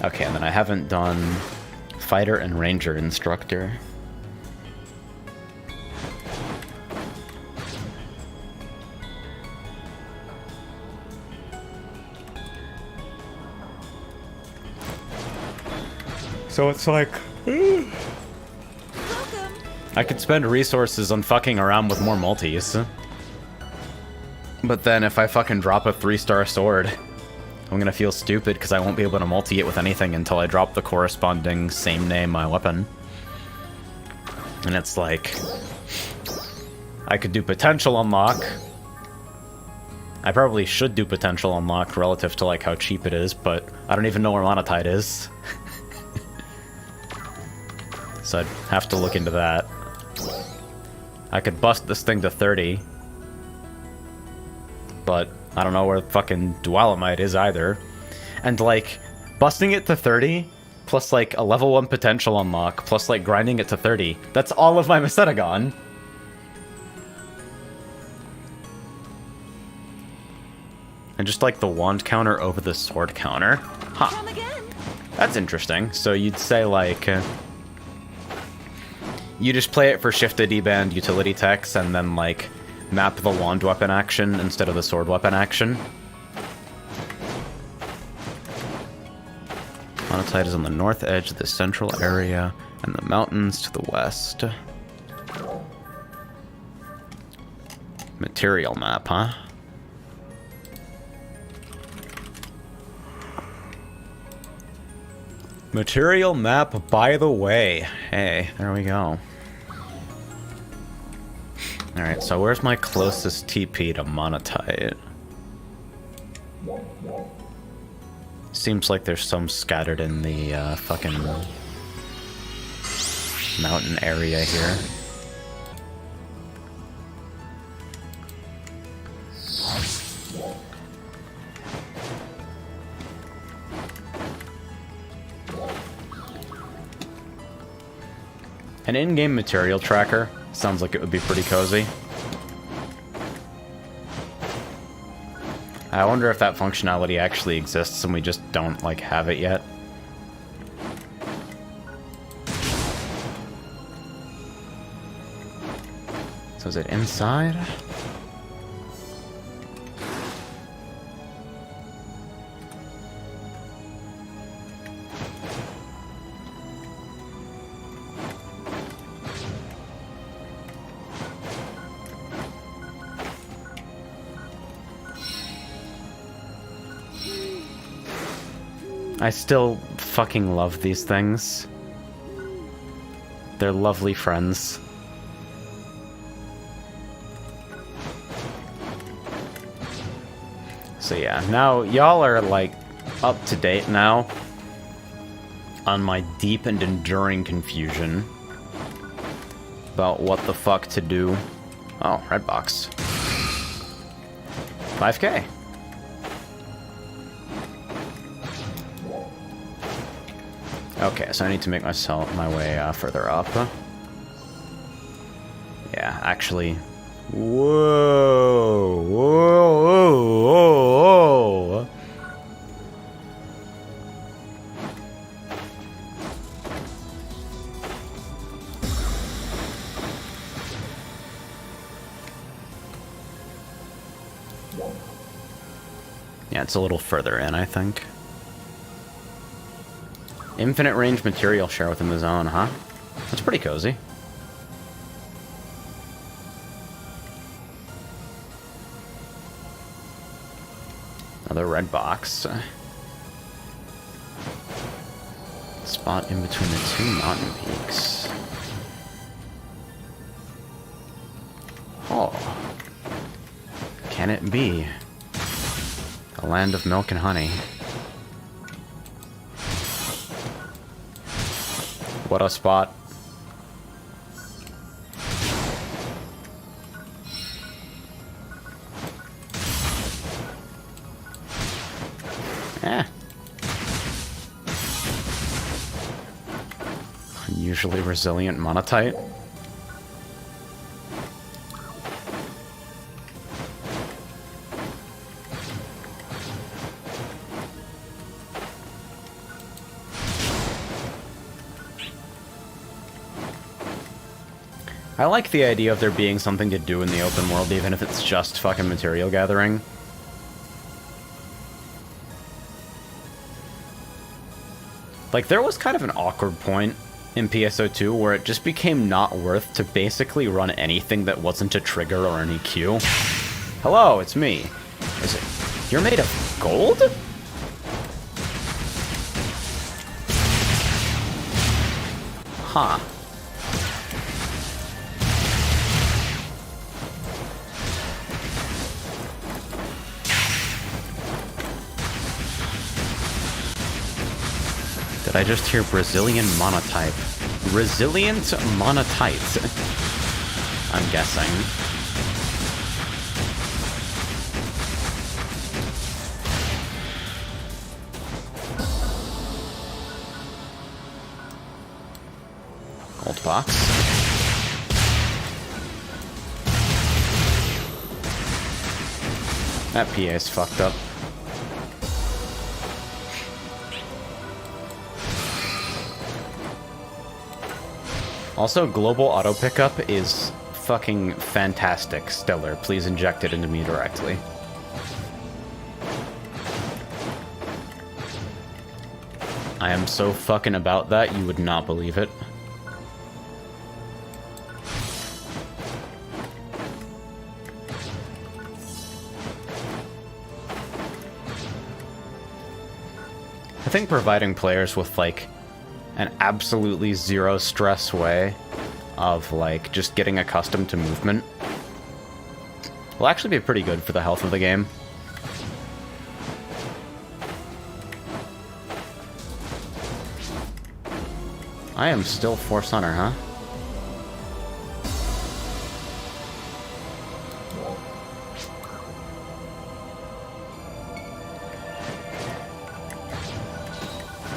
Okay, and then I haven't done Fighter and Ranger Instructor. So it's like... I could spend resources on fucking around with more multis. But then if I fucking drop a 3-star sword, I'm gonna feel stupid because I won't be able to multi it with anything until I drop the corresponding same name weapon. And it's like... I could do potential unlock. I probably should do potential unlock relative to like how cheap it is, but I don't even know where Monotide is. So I'd have to look into that. I could bust this thing to 30. But I don't know where fucking Dualamite is either. And like, busting it to 30, plus like a level 1 potential unlock, plus like grinding it to 30, that's all of my Macedogon. And just like the wand counter over the sword counter. Huh. That's interesting. So you'd say like... you just play it for shifted deband utility techs and then like map the wand weapon action instead of the sword weapon action. Monotide is on the north edge of the central area and the mountains to the west. Material map, huh? Material map, by the way. Hey, there we go. Alright, so where's my closest TP to Monotide? Seems like there's some scattered in the fucking mountain area here. An in-game material tracker sounds like it would be pretty cozy. I wonder if that functionality actually exists and we just don't, like, have it yet. So is it inside? I still fucking love these things. They're lovely friends. So yeah, now y'all are like up to date now on my deep and enduring confusion about what the fuck to do. Oh, red box. 5K. Okay, so I need to make my way further up. Yeah, actually. Whoa, whoa, whoa, whoa, whoa. Yeah, it's a little further in, I think. Infinite range material share within the zone, huh? That's pretty cozy. Another red box. Spot in between the two mountain peaks. Oh. Can it be? The land of milk and honey. What a spot. Eh. Unusually resilient monotite. I like the idea of there being something to do in the open world, even if it's just fucking material gathering. Like, there was kind of an awkward point in PSO2 where it just became not worth to basically run anything that wasn't a trigger or an EQ. Hello, it's me. Is it... You're made of gold? Huh. Did I just hear Brazilian monotype? Resilient monotype. I'm guessing. Gold box. That PA is fucked up. Also, global auto pickup is fucking fantastic. Stellar. Please inject it into me directly. I am so fucking about that, you would not believe it. I think providing players with, like, an absolutely zero stress way of, like, just getting accustomed to movement will actually be pretty good for the health of the game. I am still Force Hunter, huh?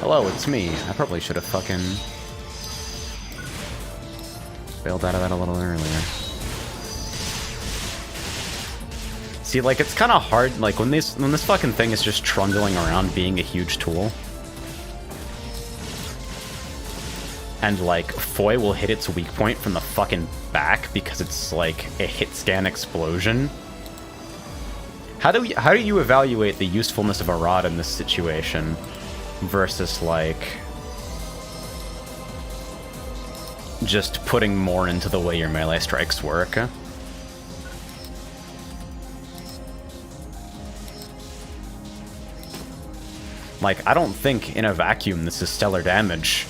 Hello, it's me. I probably should have fucking bailed out of that a little earlier. See, like, it's kind of hard, like, when this fucking thing is just trundling around being a huge tool. And, like, Foy will hit its weak point from the fucking back because it's, like, a hit scan explosion. How do you evaluate the usefulness of a rod in this situation? Versus, like, just putting more into the way your melee strikes work. Like, I don't think in a vacuum this is stellar damage,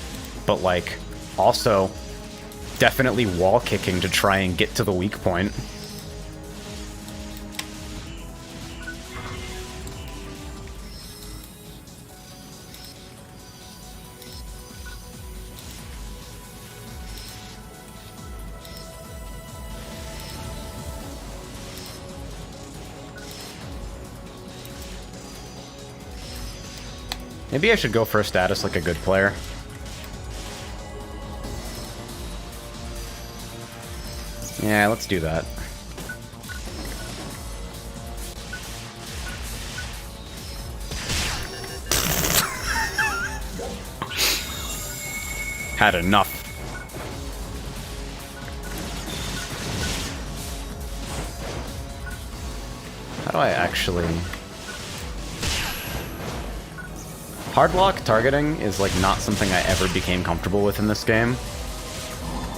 but, like, also definitely wall kicking to try and get to the weak point. Maybe I should go for a status like a good player. Yeah, let's do that. Had enough. How do I actually... Hardlock targeting is, like, not something I ever became comfortable with in this game.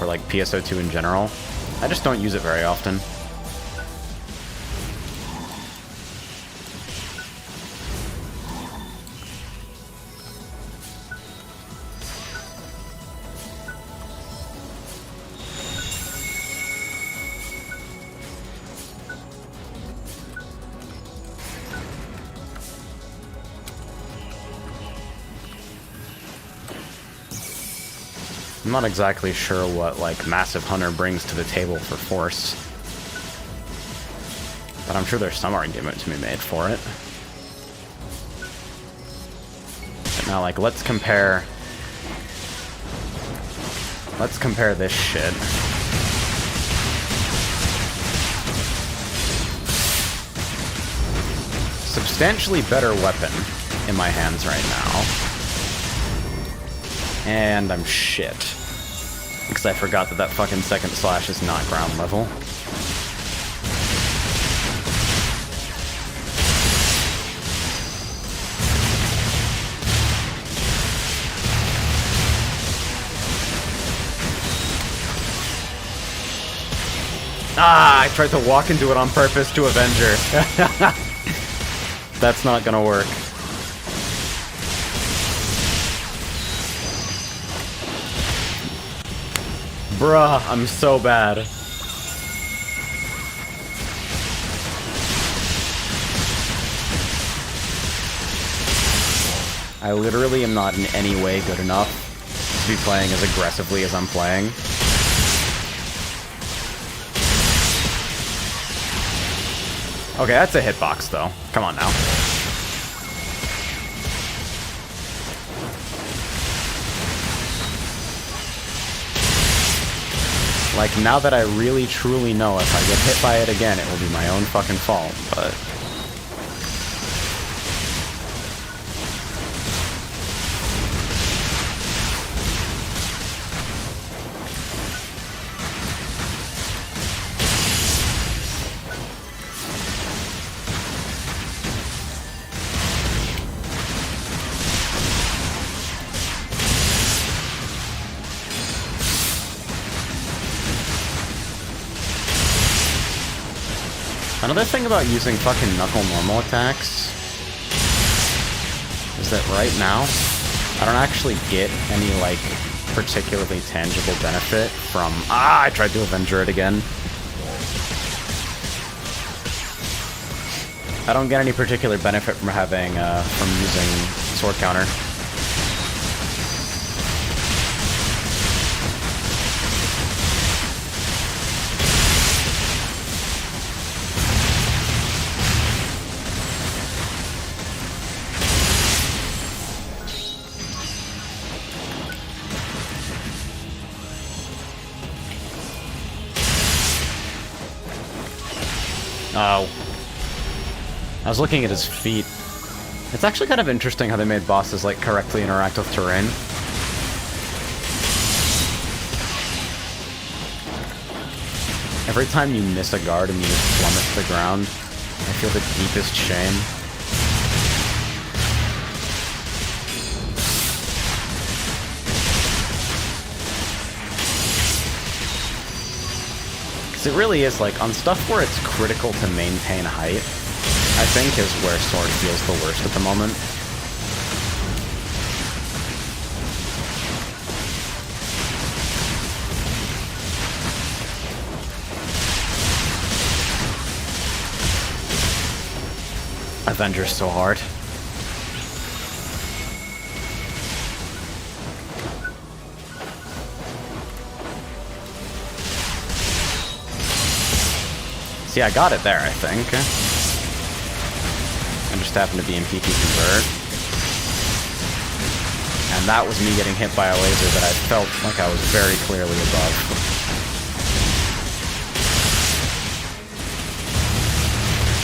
Or, like, PSO2 in general. I just don't use it very often. I'm not exactly sure what, like, Massive Hunter brings to the table for Force. But I'm sure there's some argument to be made for it. But now, like, let's compare this shit. Substantially better weapon in my hands right now. And I'm shit. Because I forgot that fucking second slash is not ground level. Ah, I tried to walk into it on purpose to Avenger. That's not gonna work. Bruh, I'm so bad. I literally am not in any way good enough to be playing as aggressively as I'm playing. Okay, that's a hitbox, though. Come on now. Like, now that I really truly know if I get hit by it again, it will be my own fucking fault, but... Another thing about using fucking knuckle normal attacks is that right now, I don't actually get any, like, particularly tangible benefit from... Ah, I tried to Avenger it again. I don't get any particular benefit from having, from using sword counter. Oh. I was looking at his feet. It's actually kind of interesting how they made bosses, like, correctly interact with terrain. Every time you miss a guard and you just plummet to the ground, I feel the deepest shame. It really is, like, on stuff where it's critical to maintain height, I think is where sword feels the worst at the moment. Avenger's so hard. See, I got it there, I think. I just happened to be in PP Convert. And that was me getting hit by a laser that I felt like I was very clearly above.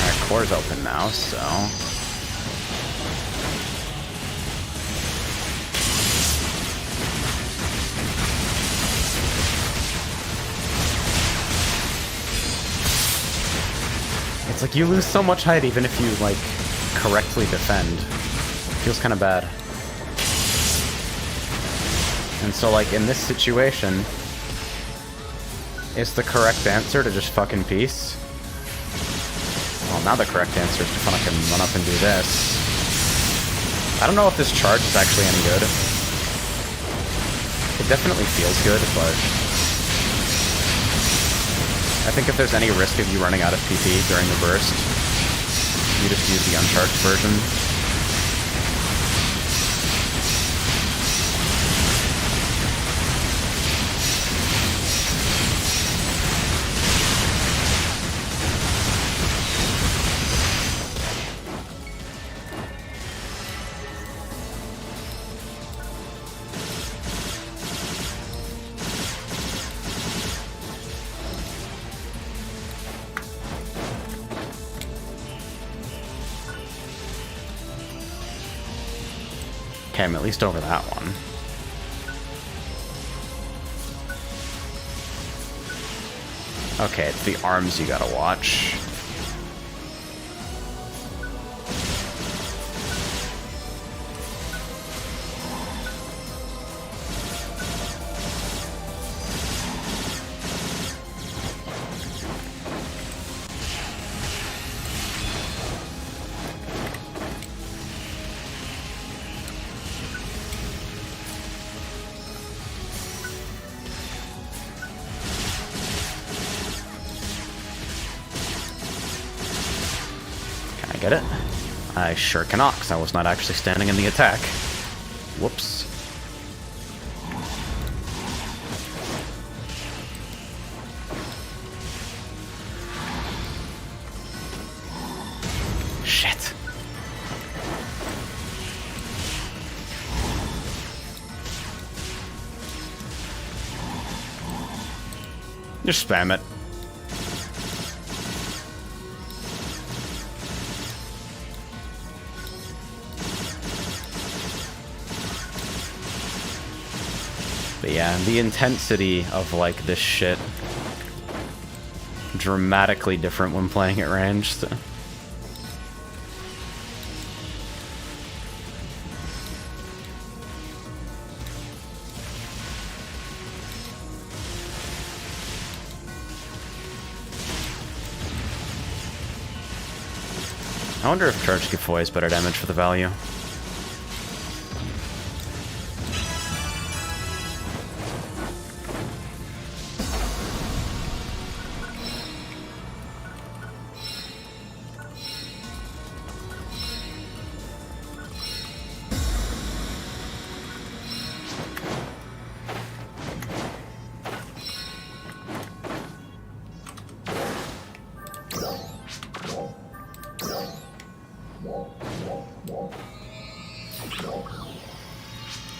Alright, core's open now, so... It's like you lose so much height even if you, like, correctly defend. Feels kind of bad. And so, like, in this situation, is the correct answer to just fucking peace? Well, now the correct answer is to fucking run up and do this. I don't know if this charge is actually any good. It definitely feels good, but... I think if there's any risk of you running out of PP during the burst, you just use the uncharged version. Okay, I'm at least over that one. Okay, it's the arms you gotta watch. get it? I sure cannot, because I was not actually standing in the attack. Whoops. Shit. Just spam it. But yeah, the intensity of, like, this shit dramatically different when playing at ranged. I wonder if Charge Gifoy is better damage for the value.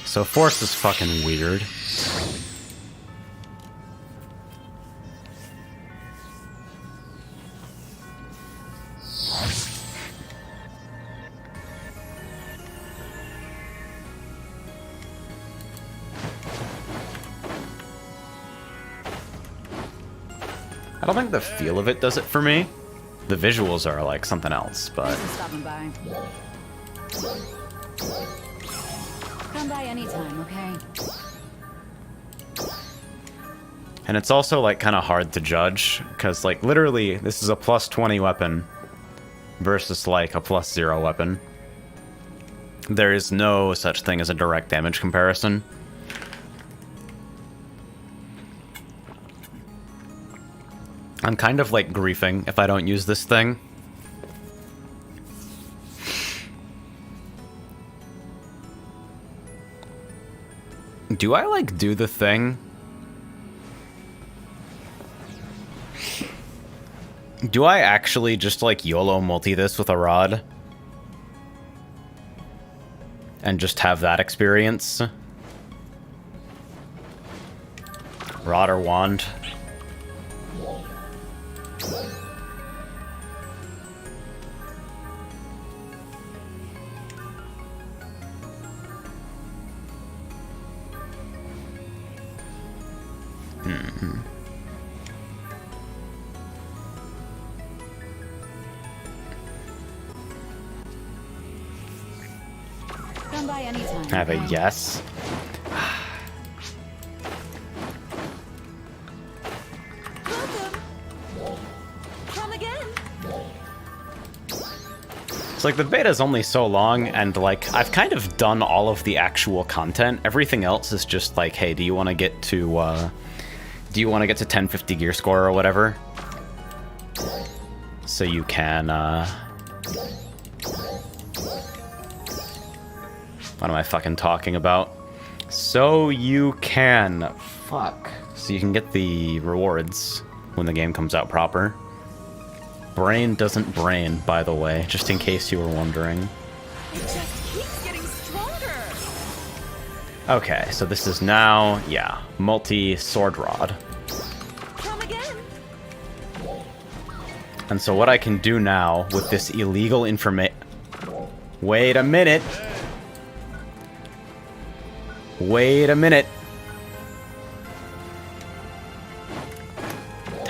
So Force is fucking weird. I don't think the feel of it does it for me. The visuals are like something else, but... Thanks for stopping by. Come by anytime, okay? And it's also, like, kind of hard to judge, because, like, literally, this is a plus 20 weapon versus, like, a plus 0 weapon. There is no such thing as a direct damage comparison. I'm kind of, like, griefing if I don't use this thing. Do I, like, do the thing? Do I actually just, like, YOLO multi this with a rod? And just have that experience? Rod or wand? Come by anytime. I have a okay? yes. Come again. It's like the beta's only so long, and like I've kind of done all of the actual content. Everything else is just like, hey, do you want to get to 1050 gear score or whatever? So you can what am I fucking talking about? So you can so you can get the rewards when the game comes out proper. Brain doesn't brain, by the way, just in case you were wondering. It just keeps getting stronger. Okay, so this is now, yeah, multi-sword rod. Come again. And so what I can do now with this illegal information... Wait a minute! Wait a minute!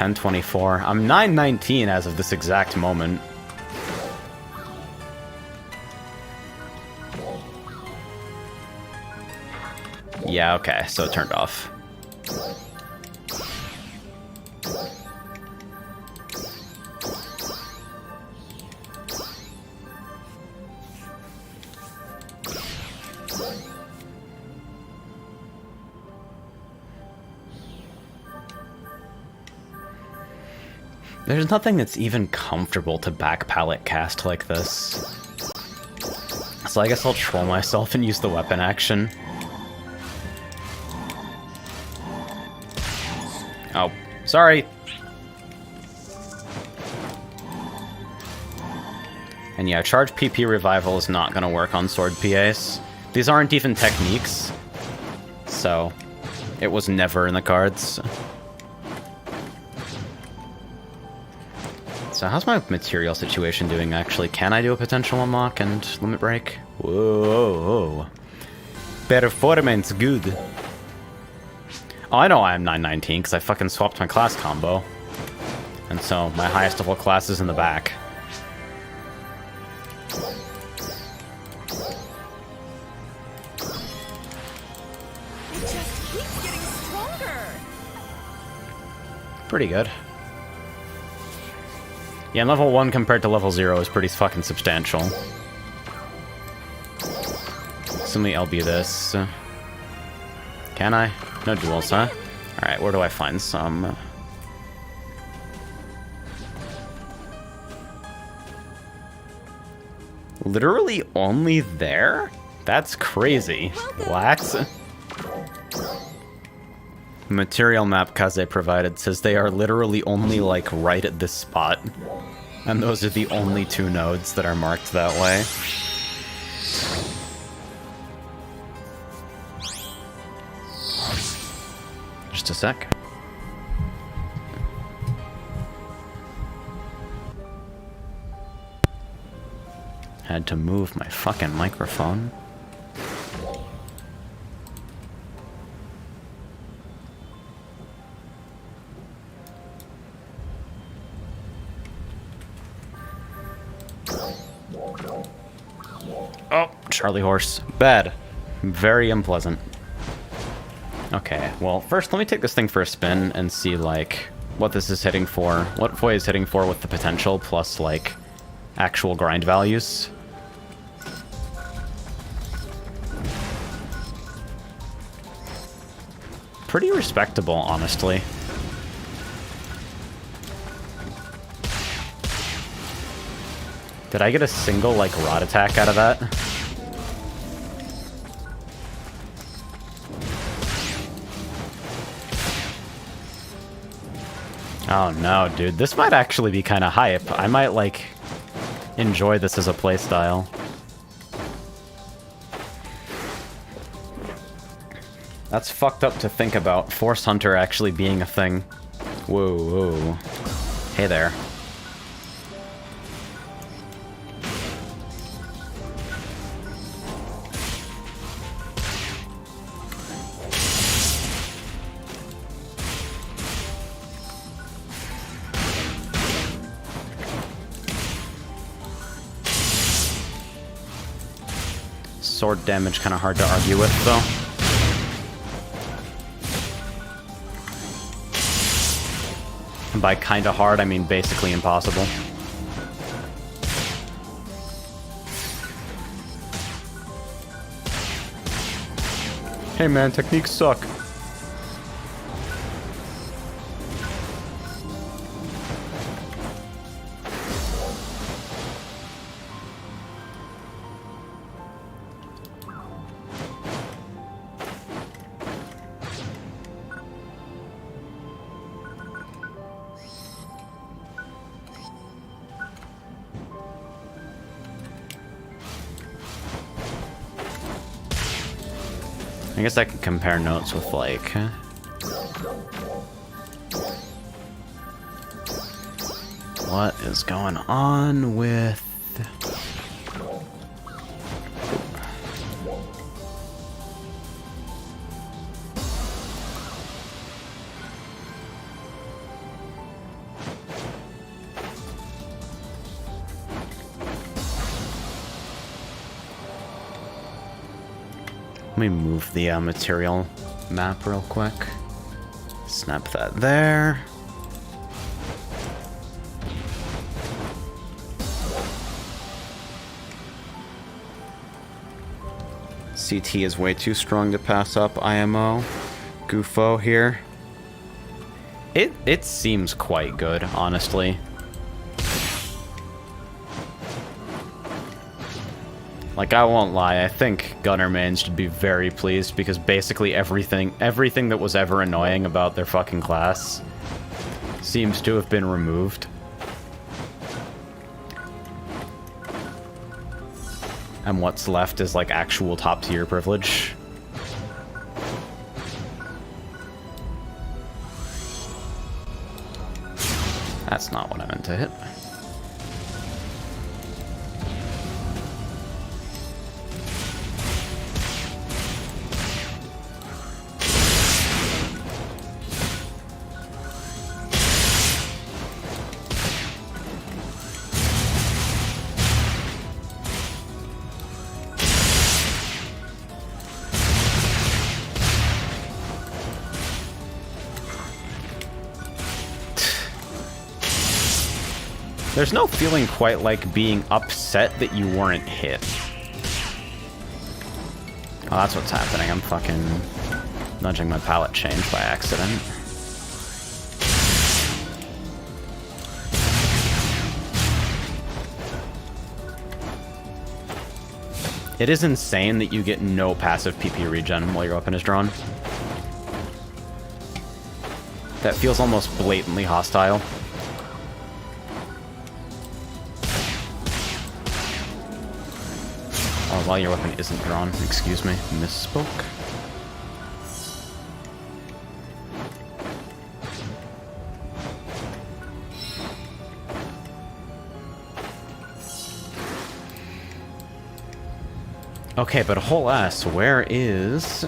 1024. I'm 919 as of this exact moment. Yeah, okay, so it turned off. There's nothing that's even comfortable to back pallet cast like this. So I guess I'll troll myself and use the weapon action. Oh, sorry. And yeah, charge PP revival is not going to work on sword PAs. These aren't even techniques, so it was never in the cards. So how's my material situation doing, actually? Can I do a potential unlock and limit break? Whoa. Performance good. Oh, I know I am 919 because I fucking swapped my class combo. And so my highest level class is in the back. It just keeps getting stronger. Pretty good. Yeah, level 1 compared to level 0 is pretty fucking substantial. So let me LB this. Can I? No duels, huh? Alright, where do I find some? Literally only there? That's crazy. What? Material map Kaze provided says they are literally only, like, right at this spot. And those are the only 2 nodes that are marked that way. Just a sec. Had to move my fucking microphone. Oh, Charlie horse. Bad. Very unpleasant. Okay, well, first let me take this thing for a spin and see, like, what this is hitting for. What Foy is hitting for with the potential, plus, like, actual grind values. Pretty respectable, honestly. Did I get a single, like, rod attack out of that? Oh no, dude. This might actually be kind of hype. I might, like, enjoy this as a playstyle. That's fucked up to think about. Force Hunter actually being a thing. Whoa, whoa. Hey there. Sword damage kind of hard to argue with, though. And by kind of hard, I mean basically impossible. Hey man, techniques suck. I guess I can compare notes with, like... what is going on with... Let me move the material map real quick. Snap that there. CT is way too strong to pass up IMO. Goofo here. It seems quite good, honestly. Like, I won't lie, I think Gunner Mains should be very pleased because basically everything that was ever annoying about their fucking class seems to have been removed. And what's left is, like, actual top-tier privilege. That's not what I meant to hit. There's no feeling quite like being upset that you weren't hit. Oh, that's what's happening. I'm fucking nudging my palette change by accident. It is insane that you get no passive PP regen while your weapon is drawn. That feels almost blatantly hostile. Oh, while your weapon isn't drawn. Excuse me. Misspoke. Okay, but whole ass, where is...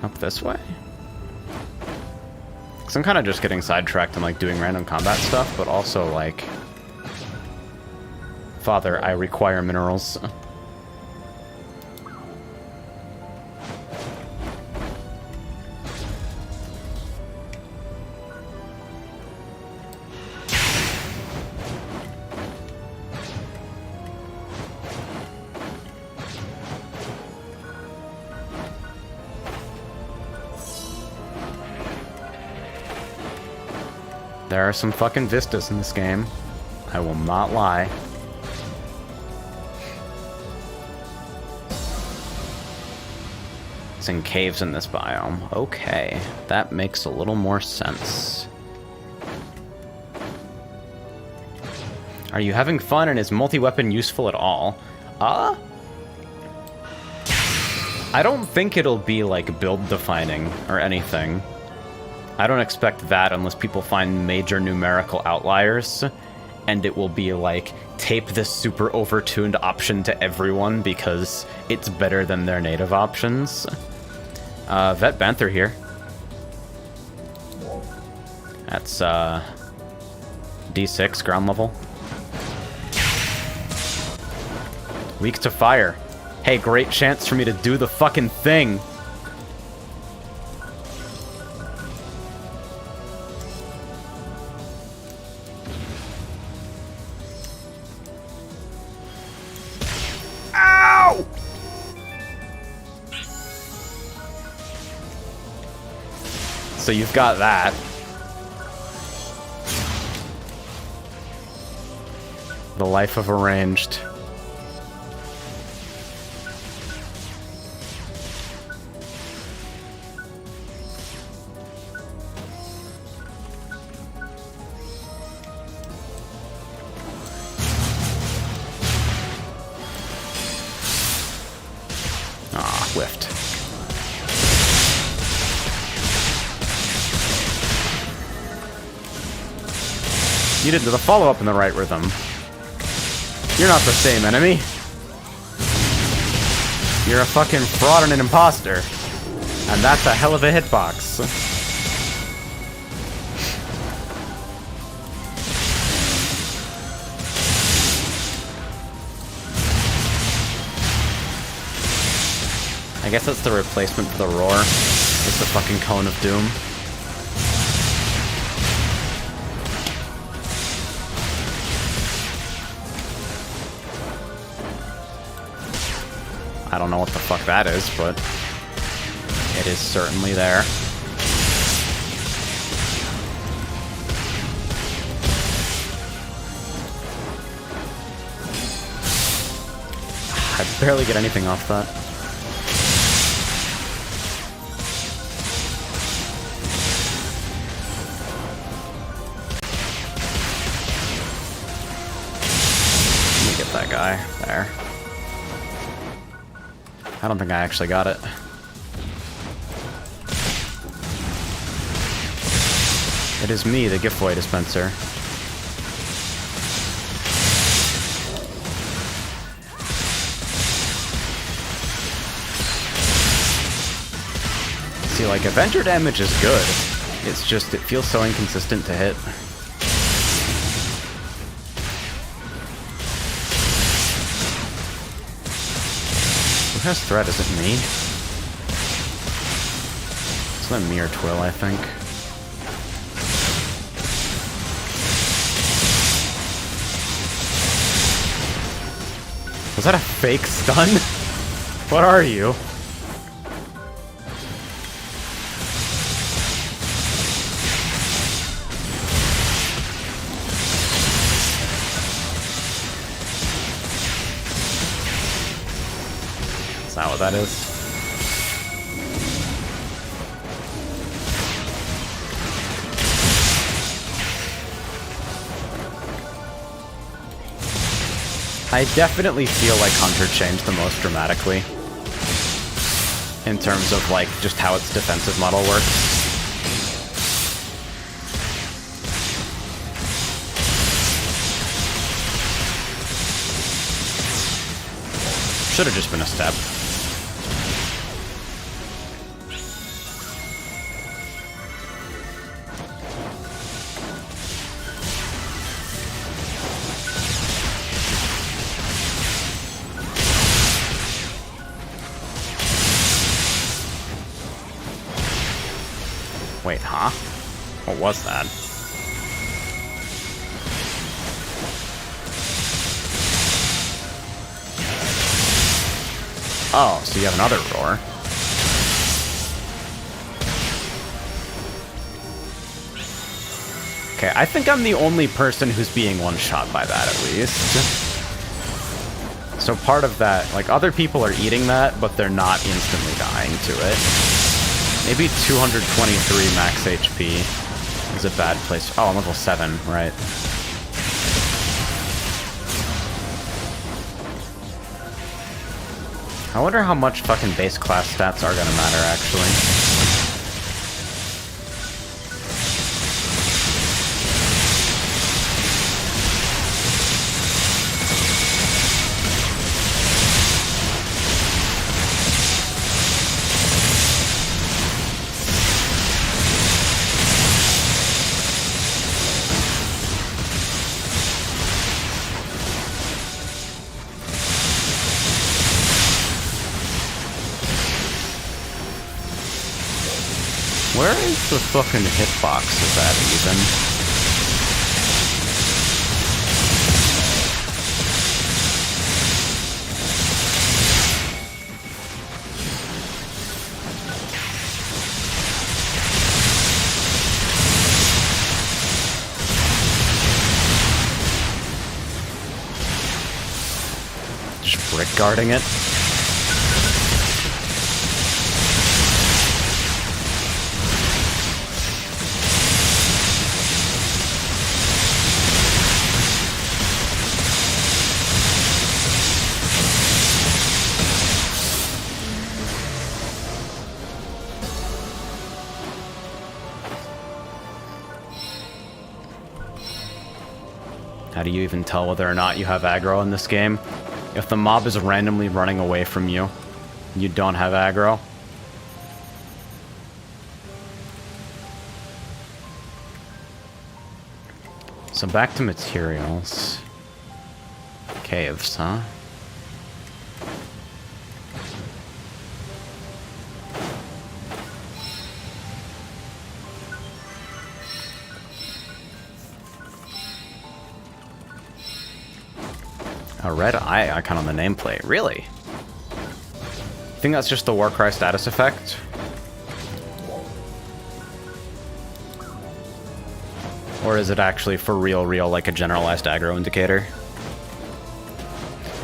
Up this way? Because I'm kind of just getting sidetracked and, like, doing random combat stuff, but also, like... Father, I require minerals. There are some fucking vistas in this game. I will not lie. It's in caves in this biome. Okay, that makes a little more sense. Are you having fun, and is multi-weapon useful at all? I don't think it'll be, like, build-defining or anything. I don't expect that unless people find major numerical outliers, and it will be like, tape this super overtuned option to everyone because it's better than their native options. Vet Banther here. That's, D6, ground level. Weak to fire. Hey, great chance for me to do the fucking thing! So you've got that. The life of a ranged. Ah, whiffed. You did the follow-up in the right rhythm. You're not the same enemy. You're a fucking fraud and an imposter. And that's a hell of a hitbox. I guess that's the replacement for the roar. It's the fucking Cone of Doom. I don't know what the fuck that is, but it is certainly there. I barely get anything off that. Let me get that guy. There. I don't think I actually got it. It is me, the giveaway dispenser. See, like, Avenger damage is good. It's just, it feels so inconsistent to hit. Who has threat? Is it me? It's not me or Twill, I think. Was that a fake stun? What are you? Is that what that is? I definitely feel like Hunter changed the most dramatically in terms of like just how its defensive model works. Should have just been a step. Wait, huh? What was that? Oh, so you have another roar. Okay, I think I'm the only person who's being one-shot by that, at least. So part of that, like, other people are eating that, but they're not instantly dying to it. Maybe 223 max HP is a bad place. Oh, I'm level 7, right. I wonder how much fucking base class stats are gonna matter, actually. Where is the fucking hitbox of that even? Just brick guarding it? How do you even tell whether or not you have aggro in this game? If the mob is randomly running away from you, you don't have aggro. So back to materials. Caves, huh? A red eye icon on the nameplate. Really? I think that's just the Warcry status effect. Or is it actually for real, like a generalized aggro indicator?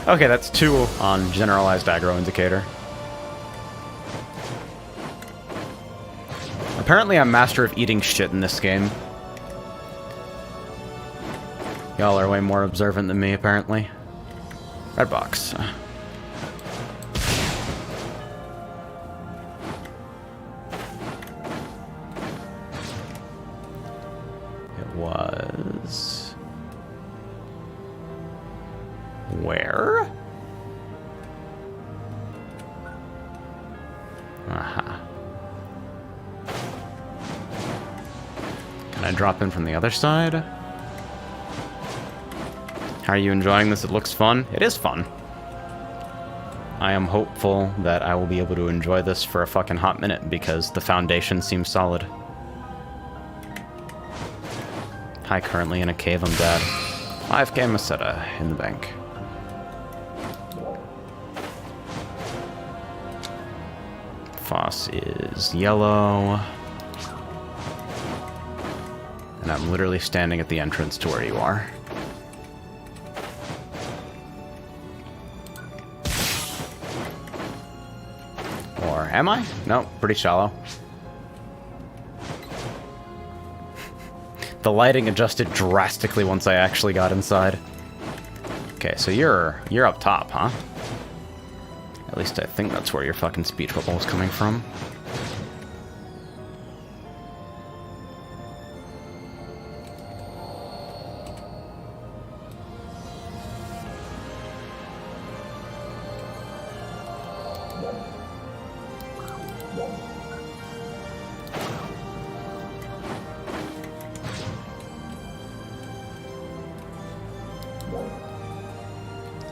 Okay, that's 2 on generalized aggro indicator. Apparently I'm master of eating shit in this game. Y'all are way more observant than me, apparently. Red box. It was... Where? Aha. Can I drop in from the other side? How are you enjoying this? It looks fun. It is fun. I am hopeful that I will be able to enjoy this for a fucking hot minute because the foundation seems solid. Hi, currently in a cave, I'm dead. 5k Masetta in the bank. Foss is yellow. And I'm literally standing at the entrance to where you are. Or am I? No, pretty shallow. The lighting adjusted drastically once I actually got inside. Okay, so you're up top, huh? At least I think that's where your fucking speech bubble was coming from.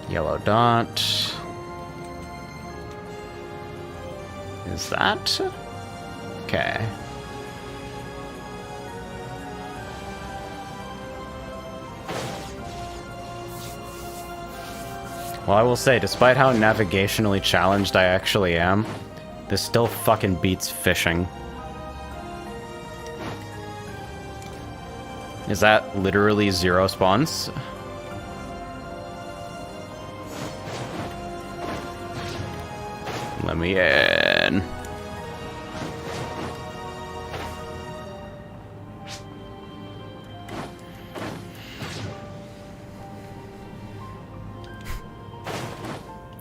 Yellow dot. Is that? Okay. Well, I will say, despite how navigationally challenged I actually am, this still fucking beats fishing. Is that literally 0 spawns? Let me in.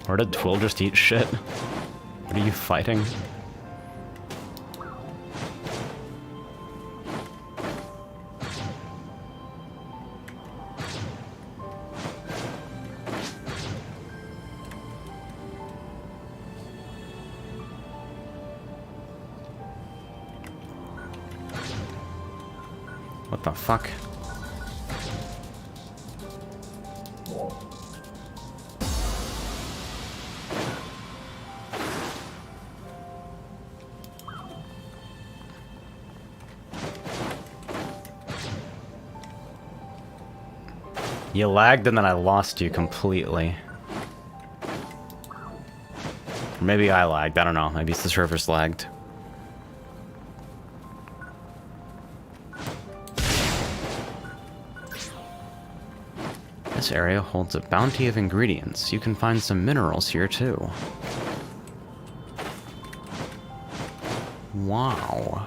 Or did Twill just eat shit? What are you fighting? What the fuck? You lagged and then I lost you completely. Or maybe I lagged, I don't know. Maybe it's the server's lagged. This area holds a bounty of ingredients. You can find some minerals here too. Wow.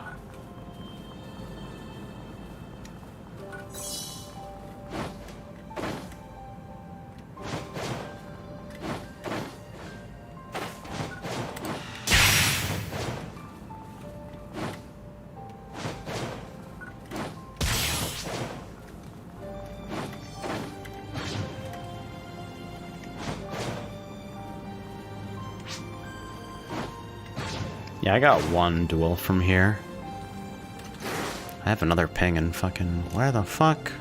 Yeah, I got 1 duel from here. I have another ping and fucking... Where the fuck?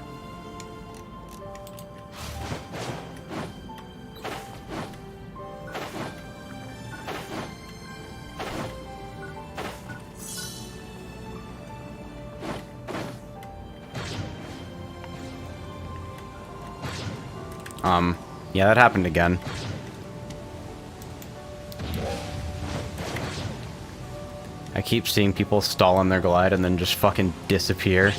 Yeah, that happened again. I keep seeing people stall on their glide and then just fucking disappear.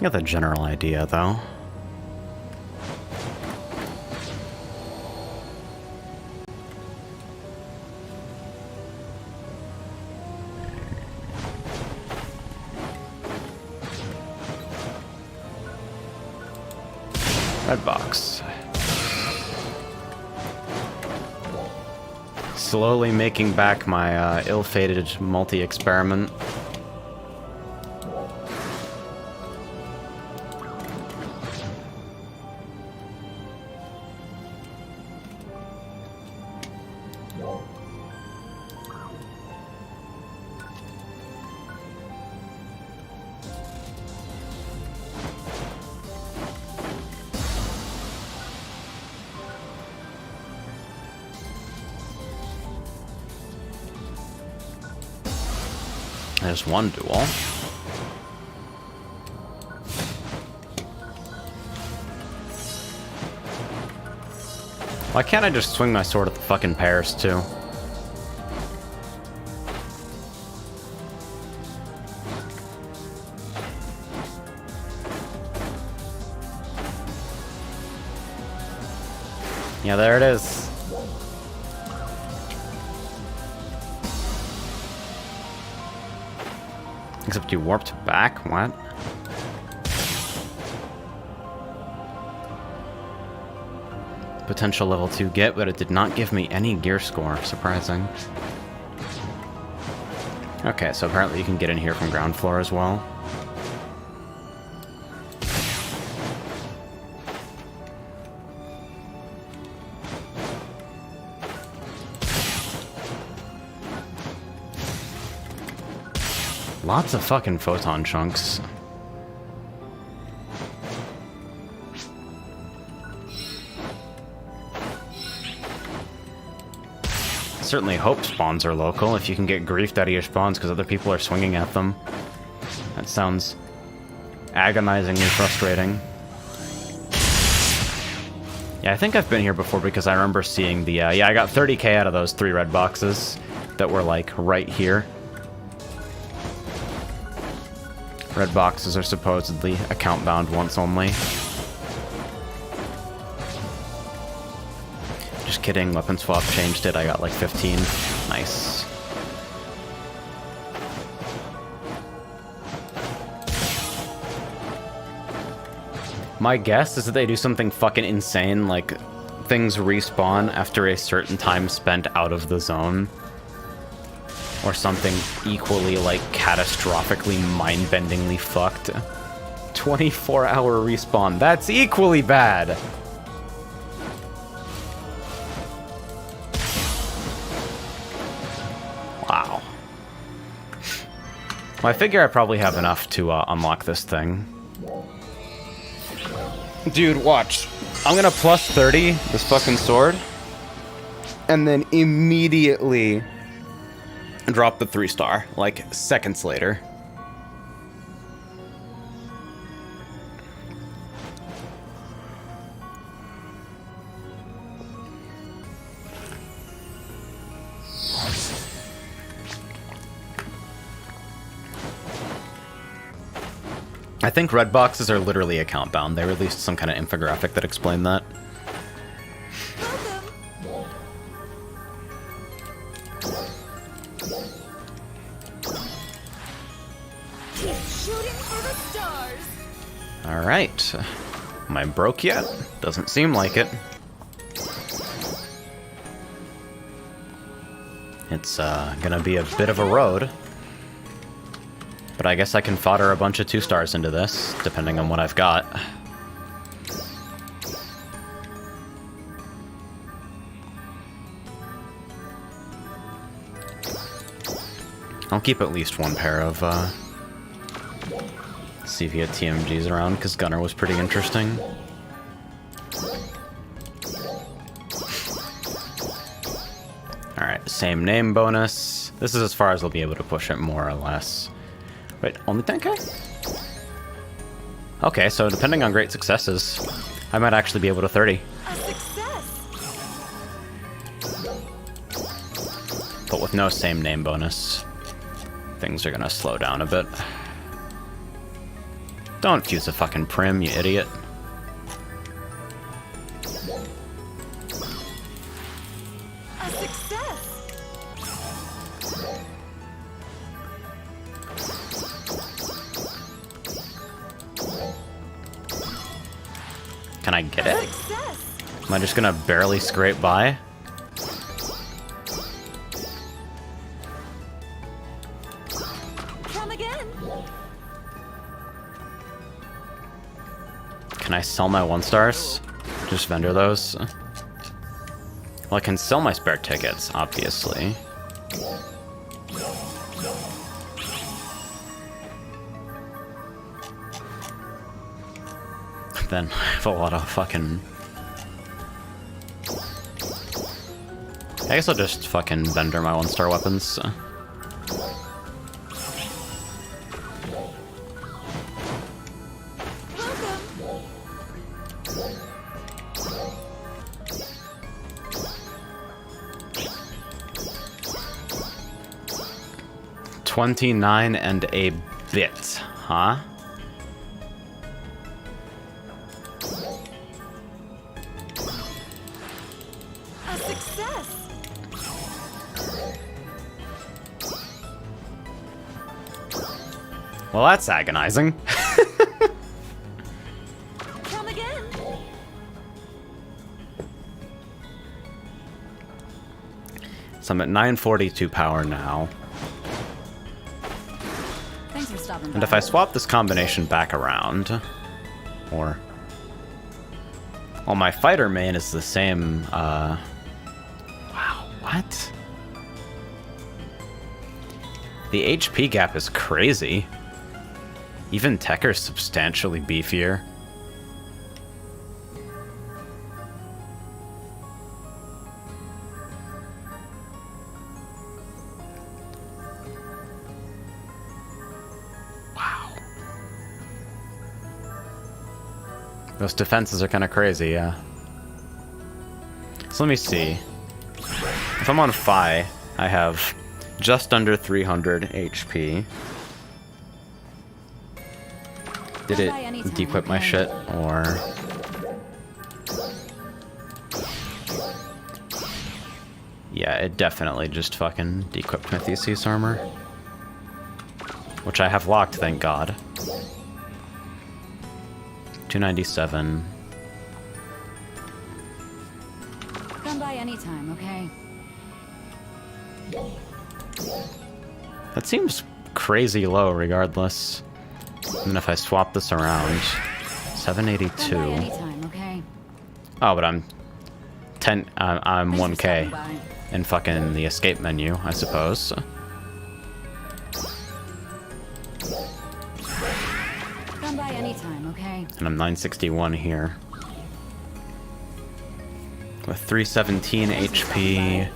Got the general idea, though. Red box. Slowly making back my ill-fated multi-experiment. There's one duel. Why can't I just swing my sword at the fucking pairs, too? Yeah, there it is. Except you warped back? What? Potential level 2 get, but it did not give me any gear score. Surprising. Okay, so apparently you can get in here from ground floor as well. Lots of fucking photon chunks. Certainly hope spawns are local if you can get griefed out of your spawns because other people are swinging at them. That sounds agonizingly frustrating. Yeah, I think I've been here before because I remember seeing the, yeah, I got 30k out of those 3 red boxes that were, like, right here. Red boxes are supposedly account-bound once only. Just kidding, weapon swap changed it, I got like 15. Nice. My guess is that they do something fucking insane, like things respawn after a certain time spent out of the zone. Or something equally, like, catastrophically, mind-bendingly fucked. 24-hour respawn. That's equally bad! Wow. Well, I figure I probably have enough to unlock this thing. Dude, watch. I'm gonna plus 30 this fucking sword. And then immediately drop the 3-star, like, seconds later. I think red boxes are literally account bound. They released some kind of infographic that explained that. Alright. Am I broke yet? Doesn't seem like it. It's gonna be a bit of a road. But I guess I can fodder a bunch of 2-stars into this, depending on what I've got. I'll keep at least one pair of Sevia TMGs around, because Gunner was pretty interesting. Alright, same name bonus. This is as far as I'll be able to push it, more or less. Wait, only 10k? Okay, so depending on great successes, I might actually be able to 30. A success. But with no same name bonus, things are gonna slow down a bit. Don't use a fucking prim, you idiot. A success. Can I get it? Success. Am I just gonna barely scrape by? Come again. Can I sell my 1-stars? Just vendor those? Well, I can sell my spare tickets, obviously. Then I have a lot of fucking... I guess I'll just fucking vendor my 1-star weapons. Welcome. 29 and a bit, huh? A success. Well, that's agonizing. Come again. So I'm at 942 power now. Thanks for stopping by. And if I swap this combination back around, or... Well, my fighter main is the same, Wow, what? The HP gap is crazy. Even Tekker's substantially beefier. Wow. Those defenses are kind of crazy, yeah. So let me see. If I'm on Phi, I have just under 300 HP. Did it dequip my shit, or... Yeah, it definitely just fucking dequipped my Theseus armor. Which I have locked, thank God. 297. Come by anytime, okay? That seems crazy low regardless. And if I swap this around, 782. Come by anytime, okay? Oh, but I'm 10. I'm Thanks for 1K stopping by. in fucking the escape menu, I suppose. Come by anytime, okay? And I'm 961 here. With 317 HP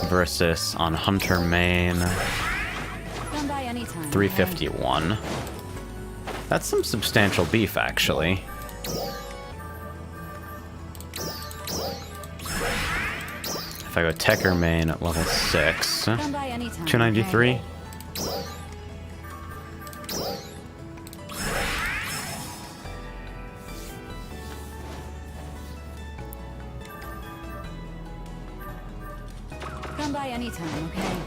versus on Hunter main Come by anytime. 351. That's some substantial beef, actually. If I go Tekker main at level 6, Okay? Come by anytime. 293. Okay? Come by anytime, okay?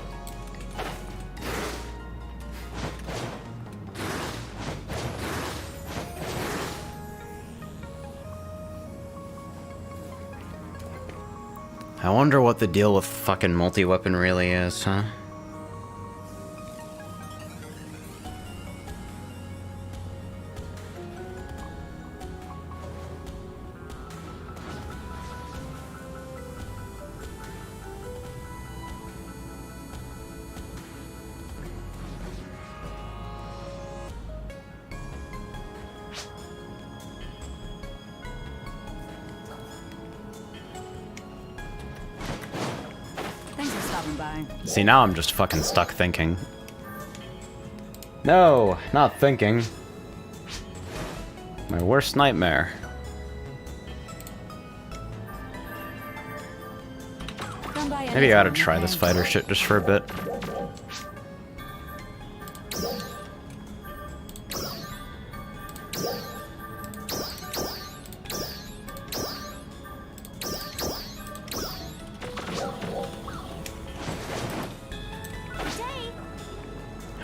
I wonder what the deal with fucking multi-weapon really is, huh? Thanks for stopping by. See, now I'm just fucking stuck thinking. No, not thinking. My worst nightmare. Come by Maybe I ought to anytime, try okay? this fighter shit just for a bit.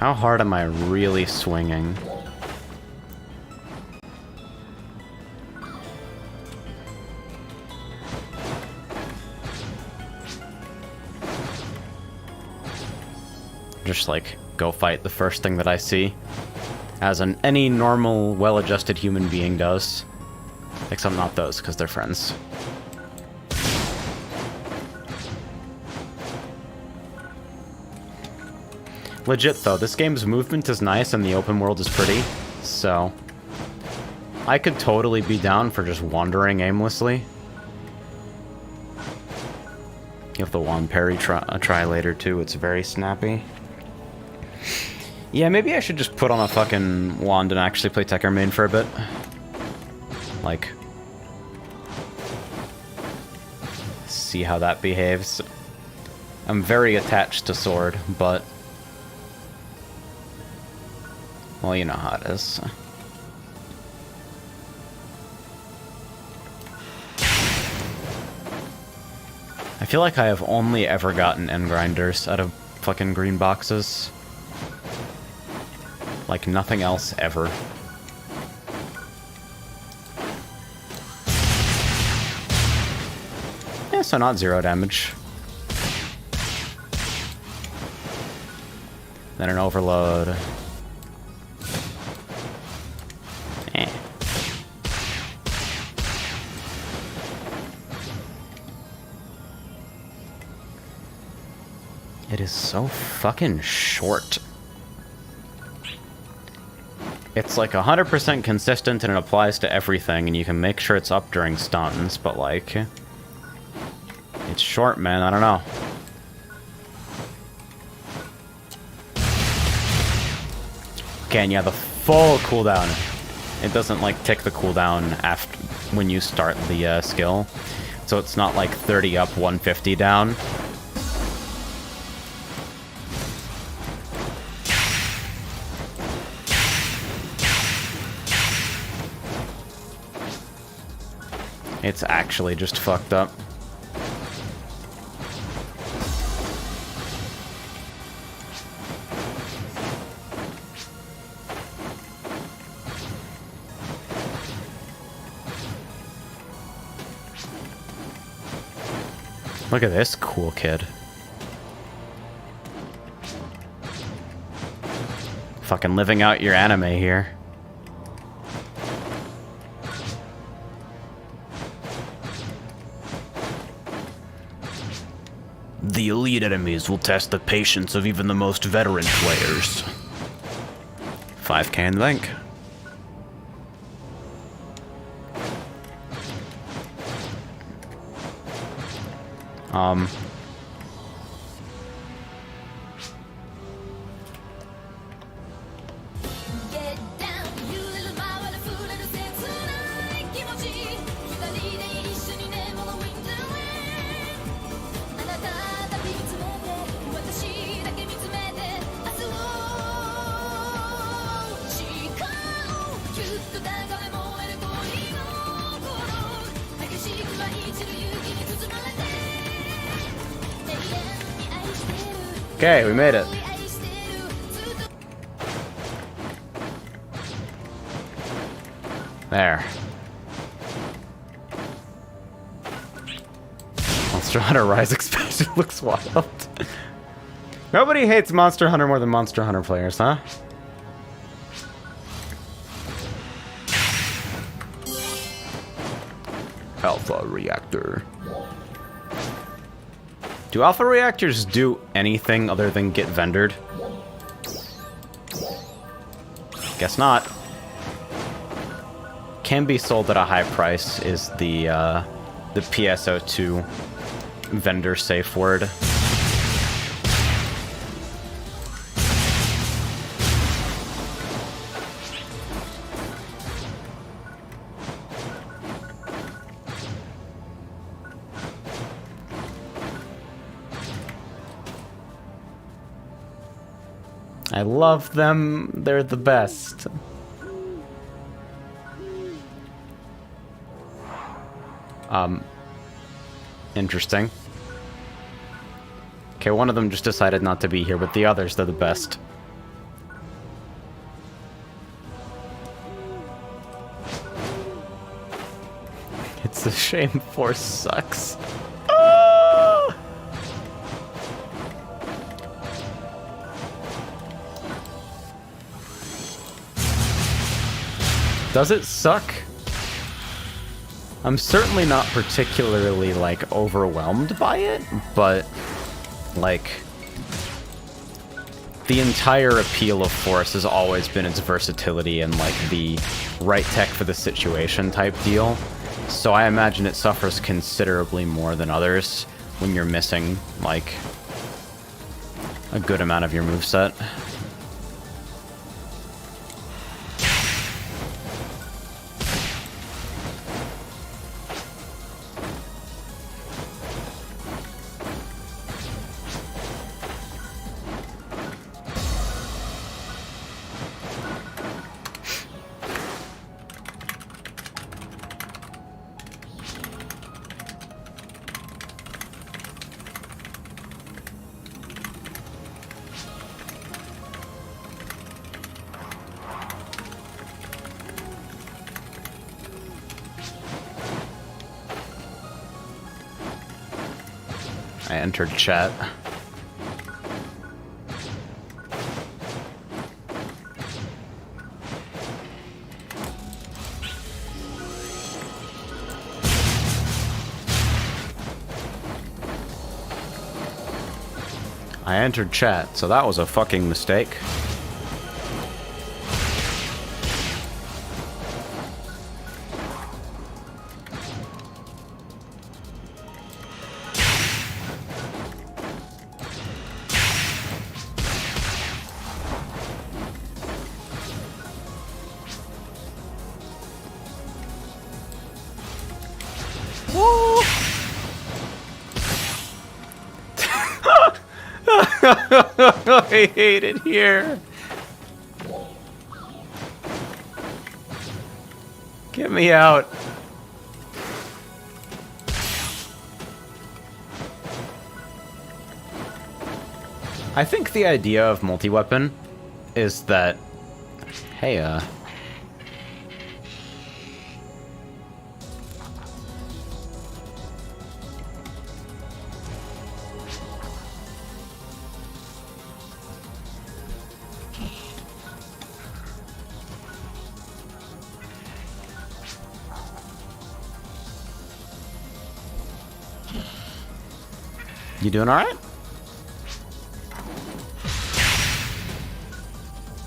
How hard am I really swinging? Just like go fight the first thing that I see, as any normal, well-adjusted human being does. Except not those, because they're friends. Legit though, this game's movement is nice and the open world is pretty, so I could totally be down for just wandering aimlessly. You have the wand parry try later too, it's very snappy. Yeah, maybe I should just put on a fucking wand and actually play Tekker main for a bit. Like, see how that behaves. I'm very attached to sword, but well, you know how it is. I feel like I have only ever gotten end grinders out of fucking green boxes. Like nothing else ever. Yeah, so not 0 damage. Then an overload. It is so fucking short. It's like 100% consistent and it applies to everything, and you can make sure it's up during stuns, but like, it's short, man. I don't know. Okay, and yeah, the full cooldown. It doesn't like tick the cooldown after when you start the skill, so it's not like 30 up, 150 down. It's actually just fucked up. Look at this cool kid. Fucking living out your anime here. The elite enemies will test the patience of even the most veteran players. 5k in the bank. Okay, we made it. There. Monster Hunter Rise expansion looks wild. Nobody hates Monster Hunter more than Monster Hunter players, huh? Alpha Reactor. Do alpha reactors do anything other than get vendored? Guess not. Can be sold at a high price is the PSO2 vendor safe word. I love them. They're the best. Interesting. Okay, one of them just decided not to be here, but the others, they're the best. It's a shame Force sucks. Ah! Does it suck? I'm certainly not particularly, like, overwhelmed by it, but, like, the entire appeal of Force has always been its versatility and, like, the right tech for the situation type deal. So I imagine it suffers considerably more than others when you're missing, like, a good amount of your moveset. I entered chat. I entered chat, so that was a fucking mistake. I hate it here. Get me out. I think the idea of multi-weapon is that, hey, you doing all right?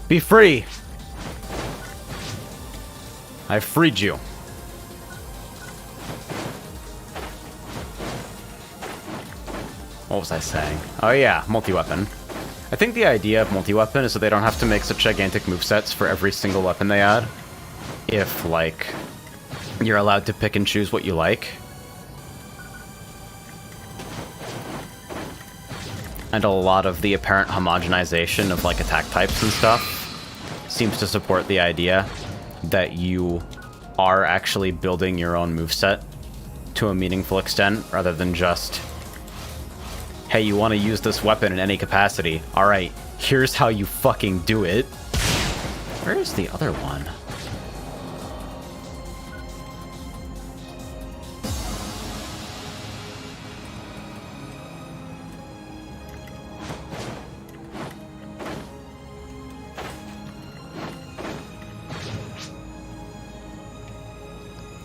Be free. I freed you. What was I saying? Oh yeah, multi-weapon. I think the idea of multi-weapon is that they don't have to make such gigantic movesets for every single weapon they add. If, like, you're allowed to pick and choose what you like. And a lot of the apparent homogenization of, like, attack types and stuff seems to support the idea that you are actually building your own moveset to a meaningful extent, rather than just, hey, you want to use this weapon in any capacity. Alright, here's how you fucking do it. Where is the other one?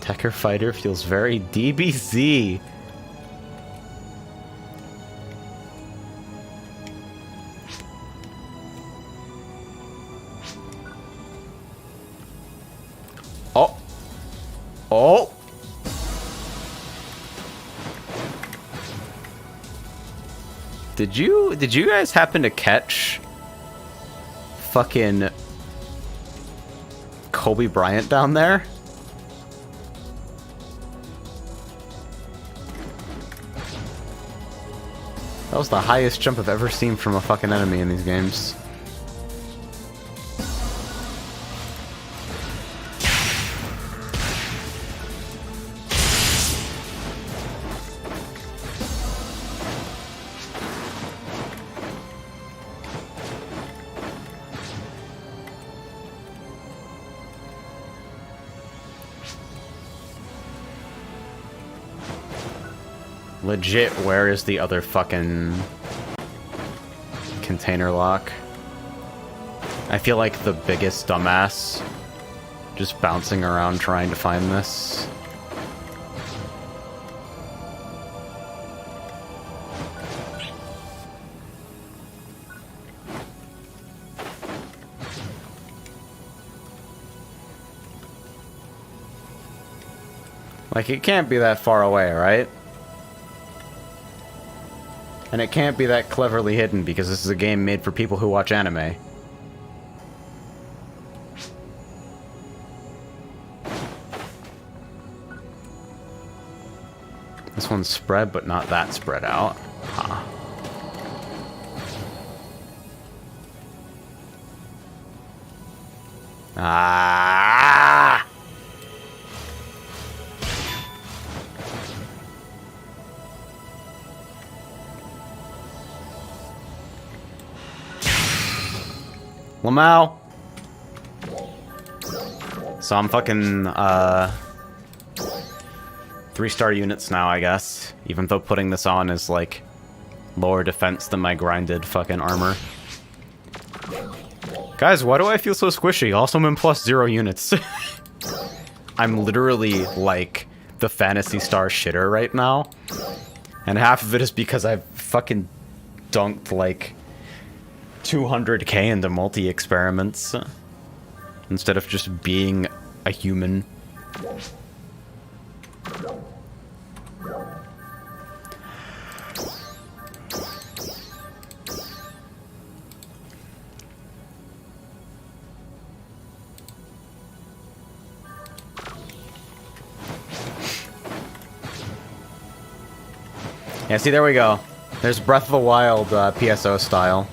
Tekker Fighter feels very DBZ. Oh. Oh. Did you guys happen to catch fucking Kobe Bryant down there? That was the highest jump I've ever seen from a fucking enemy in these games. Legit, where is the other fucking container lock? I feel like the biggest dumbass just bouncing around trying to find this. Like, it can't be that far away, right? And it can't be that cleverly hidden because this is a game made for people who watch anime. This one's spread, but not that spread out. Huh. Ah! Lamau. So I'm fucking, 3-star units now, I guess. Even though putting this on is, like, lower defense than my grinded fucking armor. Guys, why do I feel so squishy? Also, I'm in +0 units. I'm literally, like, the Fantasy Star shitter right now. And half of it is because I've fucking dunked, like, 200k into multi-experiments. Instead of just being a human. Yeah, see, there we go. There's Breath of the Wild PSO style.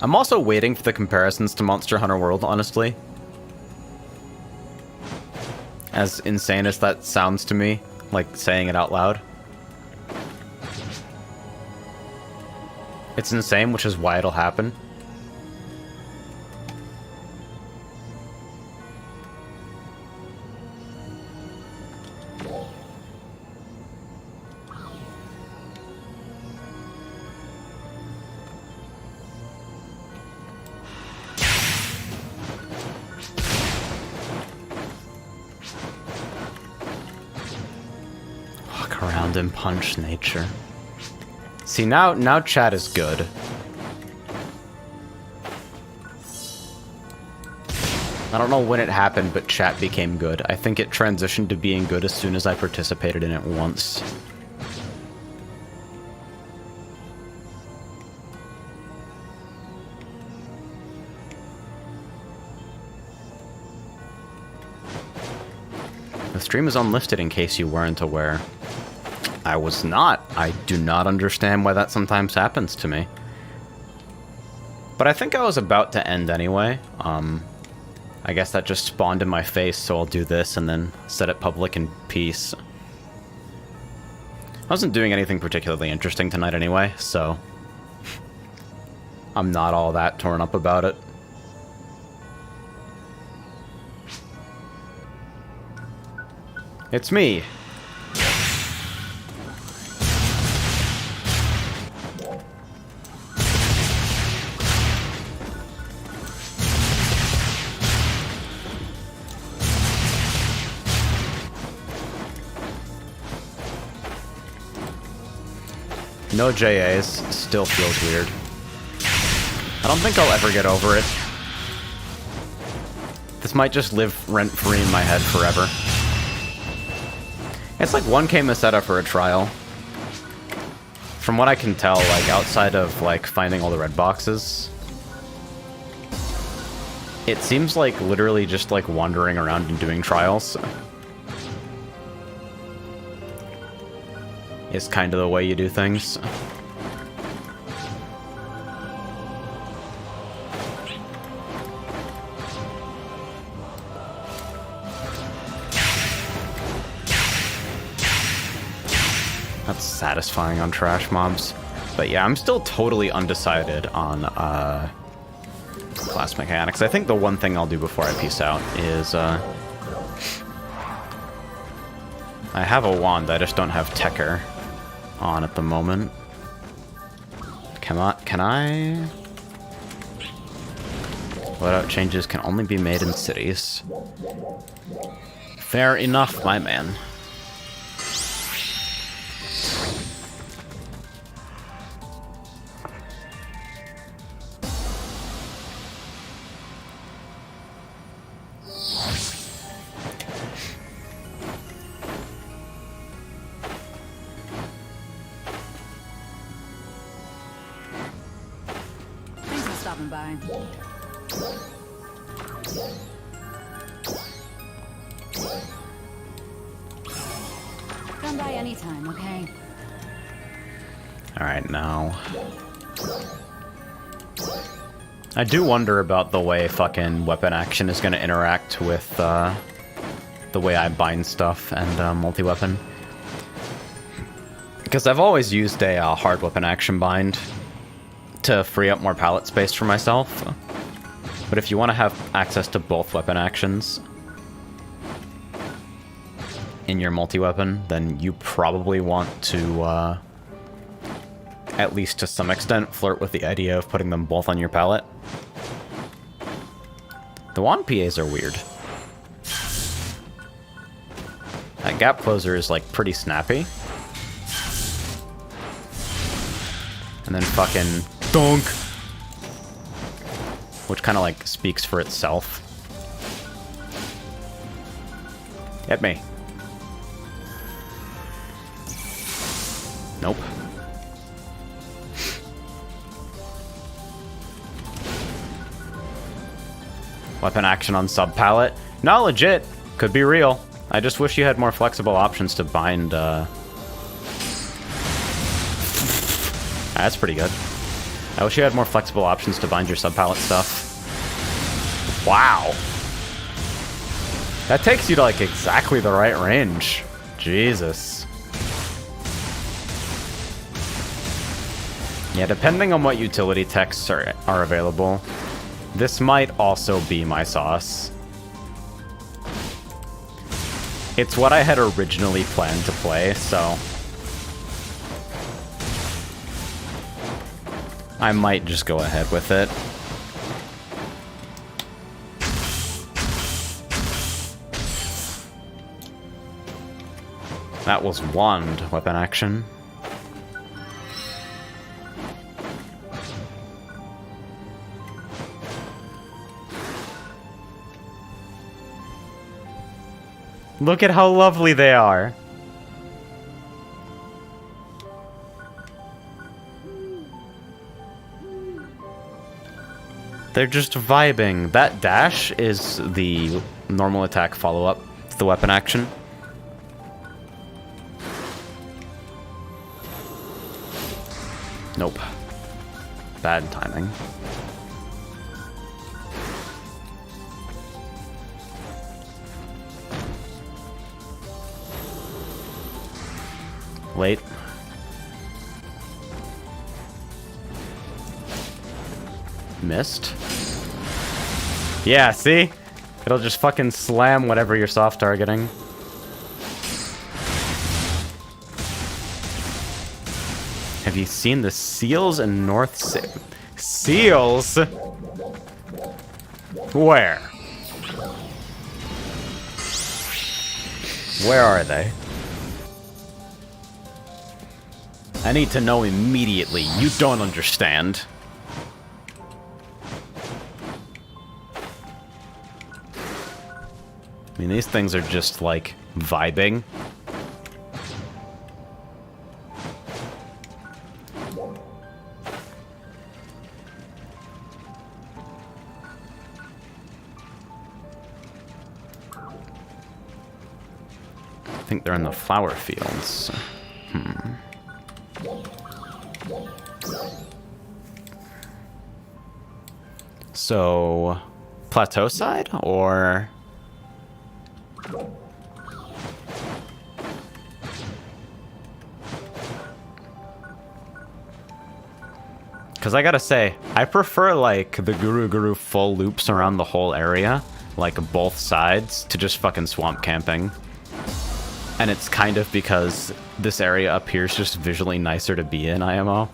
I'm also waiting for the comparisons to Monster Hunter World, honestly. As insane as that sounds to me, like saying it out loud. It's insane, which is why it'll happen. And punch nature. See, now chat is good. I don't know when it happened, but chat became good. I think it transitioned to being good as soon as I participated in it once. The stream is unlifted in case you weren't aware. I was not. I do not understand why that sometimes happens to me. But I think I was about to end anyway. I guess that just spawned in my face, so I'll do this and then set it public in peace. I wasn't doing anything particularly interesting tonight anyway, so I'm not all that torn up about it. It's me. No JAs, still feels weird. I don't think I'll ever get over it. This might just live rent-free in my head forever. It's like 1k Meseta for a trial. From what I can tell, like, outside of, like, finding all the red boxes, it seems like literally just, like, wandering around and doing trials is kind of the way you do things. That's satisfying on trash mobs. But yeah, I'm still totally undecided on class mechanics. I think the one thing I'll do before I peace out is I have a wand, I just don't have Tekker on at the moment. Can I? Loadout changes can only be made in cities. Fair enough, my man. Thanks for stopping by. Come by anytime, okay? Alright, now. I do wonder about the way fucking weapon action is going to interact with the way I bind stuff and multi-weapon. Because I've always used a hard weapon action bind to free up more palette space for myself. But if you want to have access to both weapon actions in your multi-weapon, then you probably want to, at least to some extent, flirt with the idea of putting them both on your palette. The wand PAs are weird. That gap closer is, like, pretty snappy. And then fucking dunk! Which kind of, like, speaks for itself. Hit me. Nope. Weapon action on sub-palette. Not legit. Could be real. I just wish you had more flexible options to bind, That's pretty good. I wish you had more flexible options to bind your sub-palette stuff. Wow. That takes you to, like, exactly the right range. Jesus. Yeah, depending on what utility texts are available, this might also be my sauce. It's what I had originally planned to play, so I might just go ahead with it. That was wand weapon action. Look at how lovely they are. They're just vibing. That dash is the normal attack follow-up to the weapon action. Nope. Bad timing. Late. Missed. Yeah, see? It'll just fucking slam whatever you're soft targeting. Have you seen the seals in North Sea? Seals? Where? Where are they? I need to know immediately. You don't understand. I mean, these things are just, like, vibing. I think they're in the flower fields. So, plateau side, or... Because I gotta say, I prefer, like, the Guru full loops around the whole area, like both sides, to just fucking swamp camping. And it's kind of because this area appears just visually nicer to be in IMO.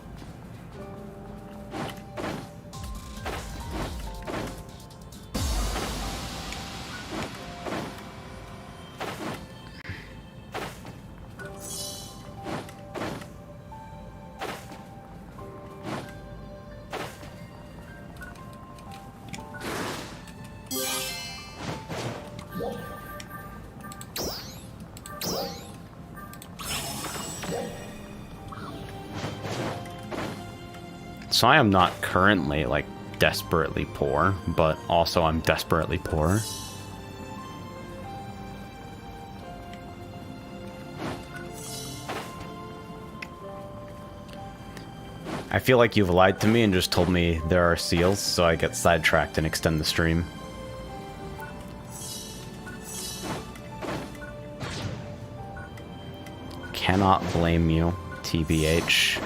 So I am not currently, like, desperately poor, but also I'm desperately poor. I feel like you've lied to me and just told me there are seals, so I get sidetracked and extend the stream. Cannot blame you, TBH.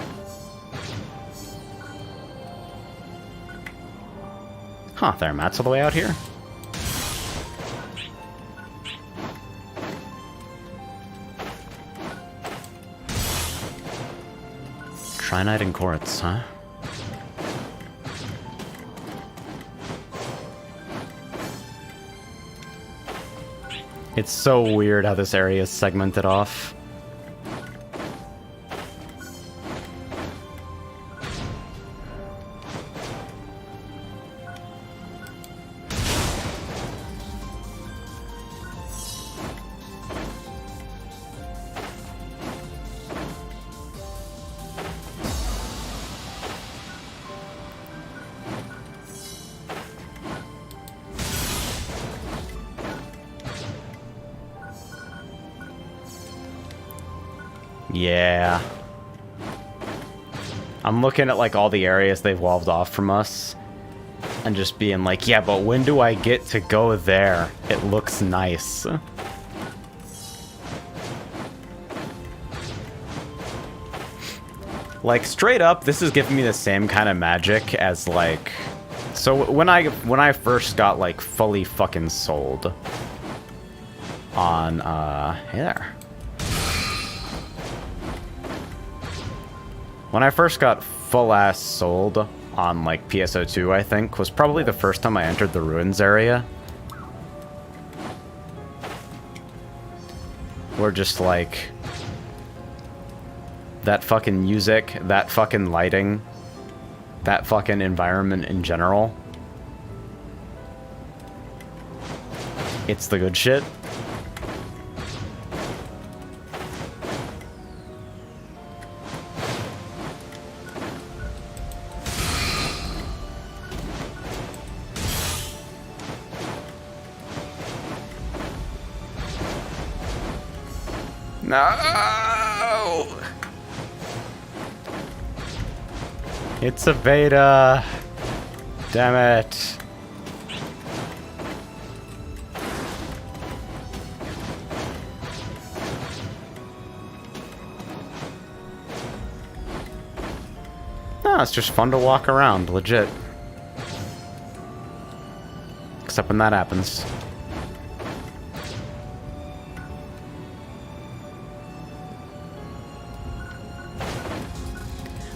Huh, there, Matt's all the way out here? Trinite and quartz, huh? It's so weird how this area is segmented off. Yeah. I'm looking at, like, all the areas they've walled off from us, and just being like, yeah, but when do I get to go there? It looks nice. Like, straight up, this is giving me the same kind of magic as, like... So, when I first got, like, fully fucking sold on, hey there. When I first got full-ass sold on, like, PSO2, I think, was probably the first time I entered the Ruins area. Where just, like... that fucking music, that fucking lighting, that fucking environment in general. It's the good shit. No! It's a beta. Damn it. No, it's just fun to walk around, legit. Except when that happens.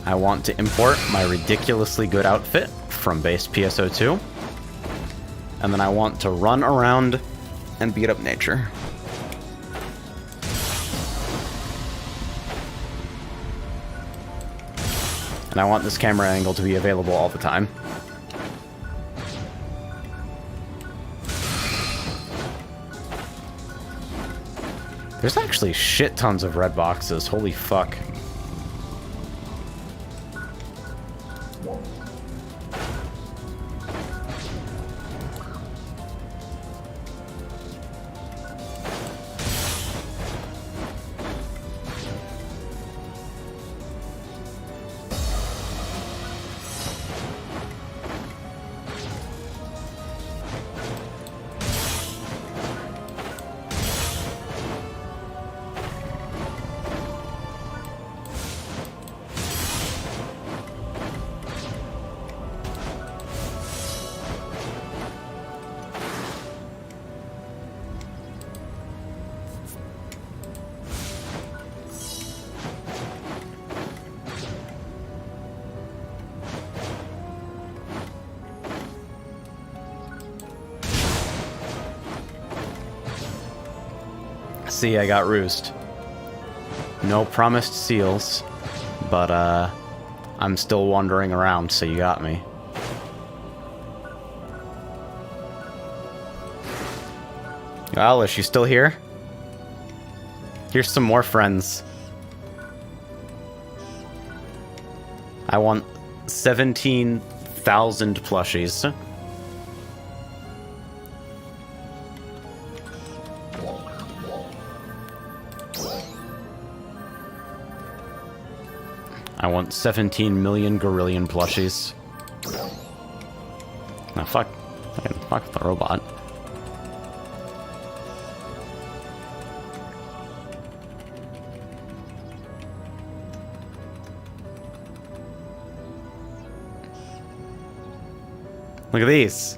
I want to import my ridiculously good outfit from base PSO2. And then I want to run around and beat up nature. And I want this camera angle to be available all the time. There's actually shit tons of red boxes, holy fuck. see, I got roost. No promised seals, but I'm still wandering around, so you got me. Well, is she still here? Here's some more friends. I want 17,000 plushies. I want 17 million gorillion plushies. Now fuck the robot. Look at these.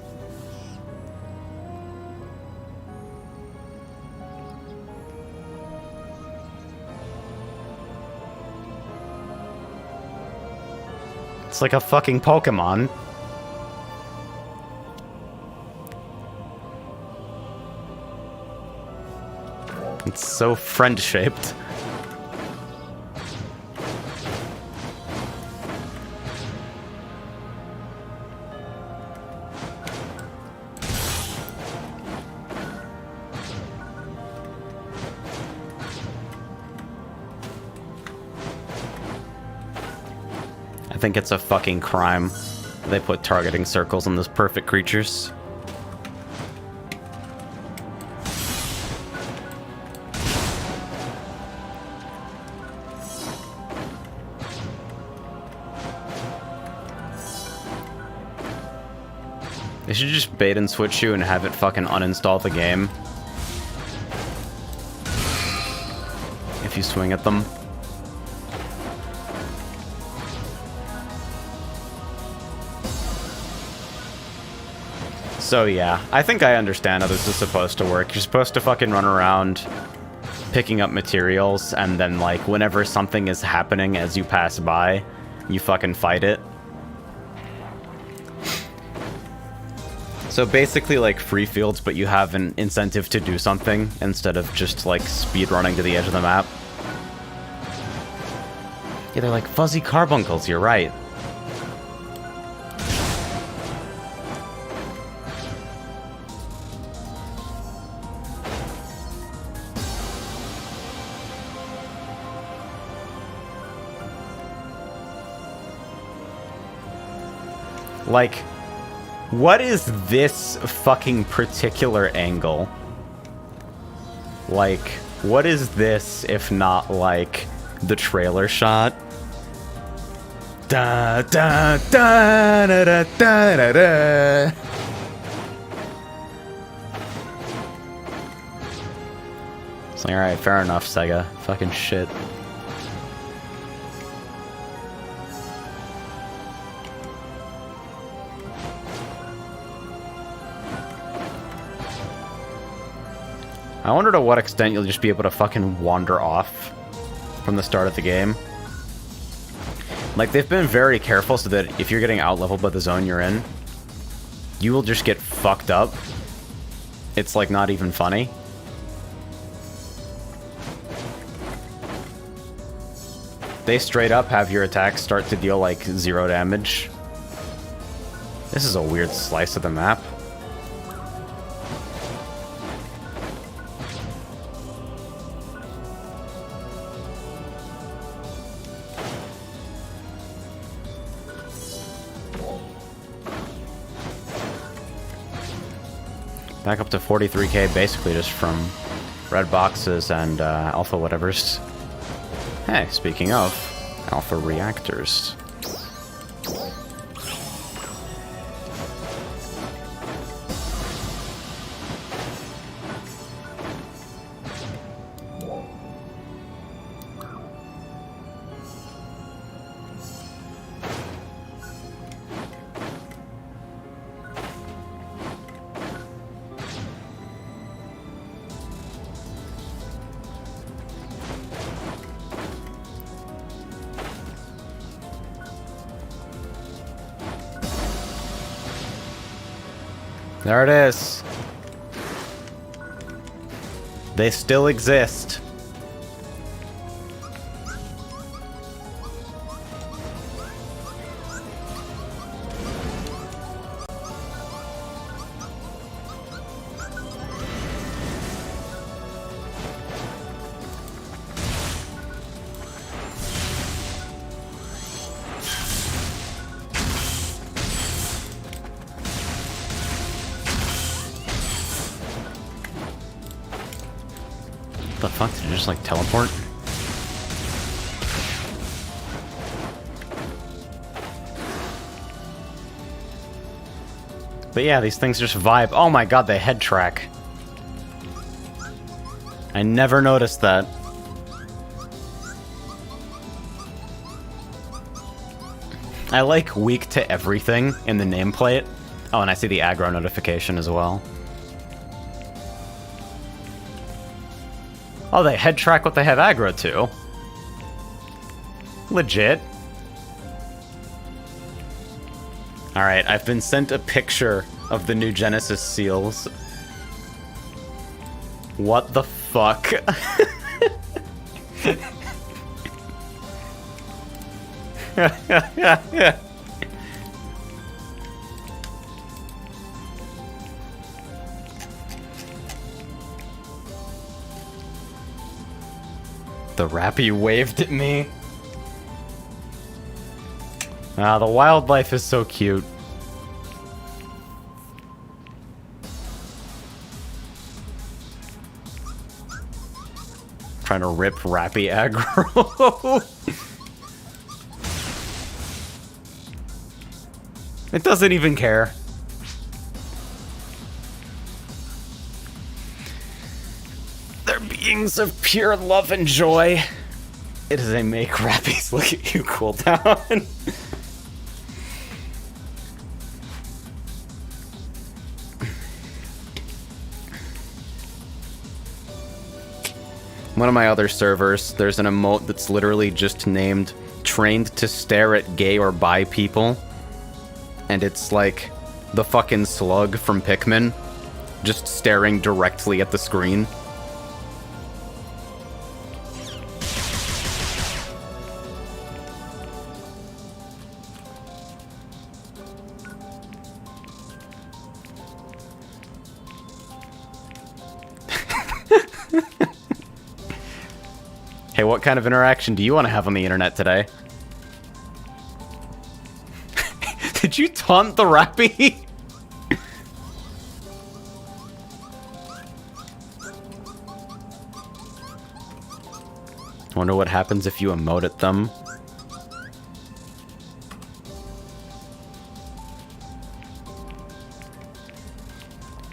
It's like a fucking Pokemon. It's so friend-shaped. I think it's a fucking crime they put targeting circles on those perfect creatures. They should just bait and switch you and have it fucking uninstall the game if you swing at them. So yeah, I think I understand how this is supposed to work. You're supposed to fucking run around picking up materials, and then like whenever something is happening as you pass by, you fucking fight it. So basically like free fields, but you have an incentive to do something instead of just like speed running to the edge of the map. Yeah, they're like fuzzy carbuncles, you're right. Like, what is this fucking particular angle? Like, what is this if not, like, the trailer shot? Da da da da da da da da. It's like, alright, fair enough, Sega. Fucking shit. I wonder to what extent you'll just be able to fucking wander off from the start of the game. Like, they've been very careful so that if you're getting out-leveled by the zone you're in, you will just get fucked up. It's, like, not even funny. They straight up have your attacks start to deal, like, 0 damage. This is a weird slice of the map. Back up to 43k basically just from red boxes and alpha whatevers. Hey, speaking of, alpha reactors. There it is. They still exist. The fuck, did you just like teleport? But yeah, these things just vibe. Oh my god, they head track. I never noticed that. I like weak to everything in the nameplate. Oh, and I see the aggro notification as well. Oh, they head track what they have aggro to. Legit. Alright, I've been sent a picture of the new Genesis seals. What the fuck? The Rappy waved at me. Ah, the wildlife is so cute. Trying to rip Rappy aggro. It doesn't even care. They're beings of pure love and joy. It is a make Rappies look at you cooldown. One of my other servers, there's an emote that's literally just named trained to stare at gay or bi people. And it's like the fucking slug from Pikmin, just staring directly at the screen. Hey, what kind of interaction do you want to have on the internet today? Did you taunt the Rappy? Wonder what happens if you emote at them.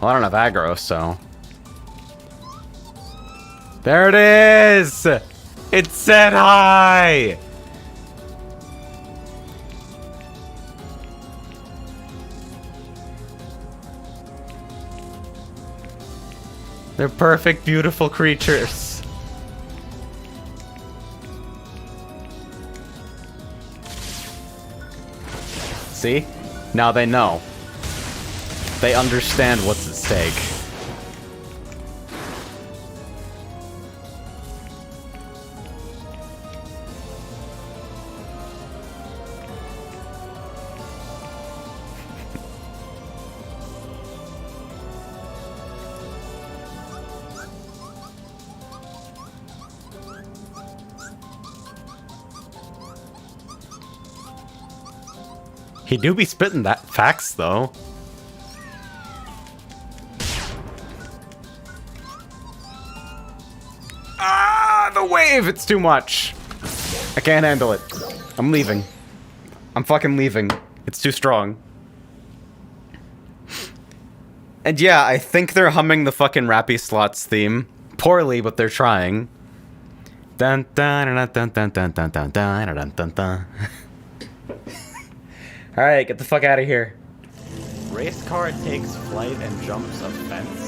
Well, I don't have aggro, so... There it is! It said hi! They're perfect, beautiful creatures. See? Now they know. They understand what's at stake. He do be spitting that facts, though. Ah, the wave! It's too much. I can't handle it. I'm leaving. I'm fucking leaving. It's too strong. And yeah, I think they're humming the fucking Rappy Slots theme. Poorly, but they're trying. Dun dun dun dun dun dun dun dun dun dun dun dun. Alright, get the fuck out of here. Race car takes flight and jumps a fence.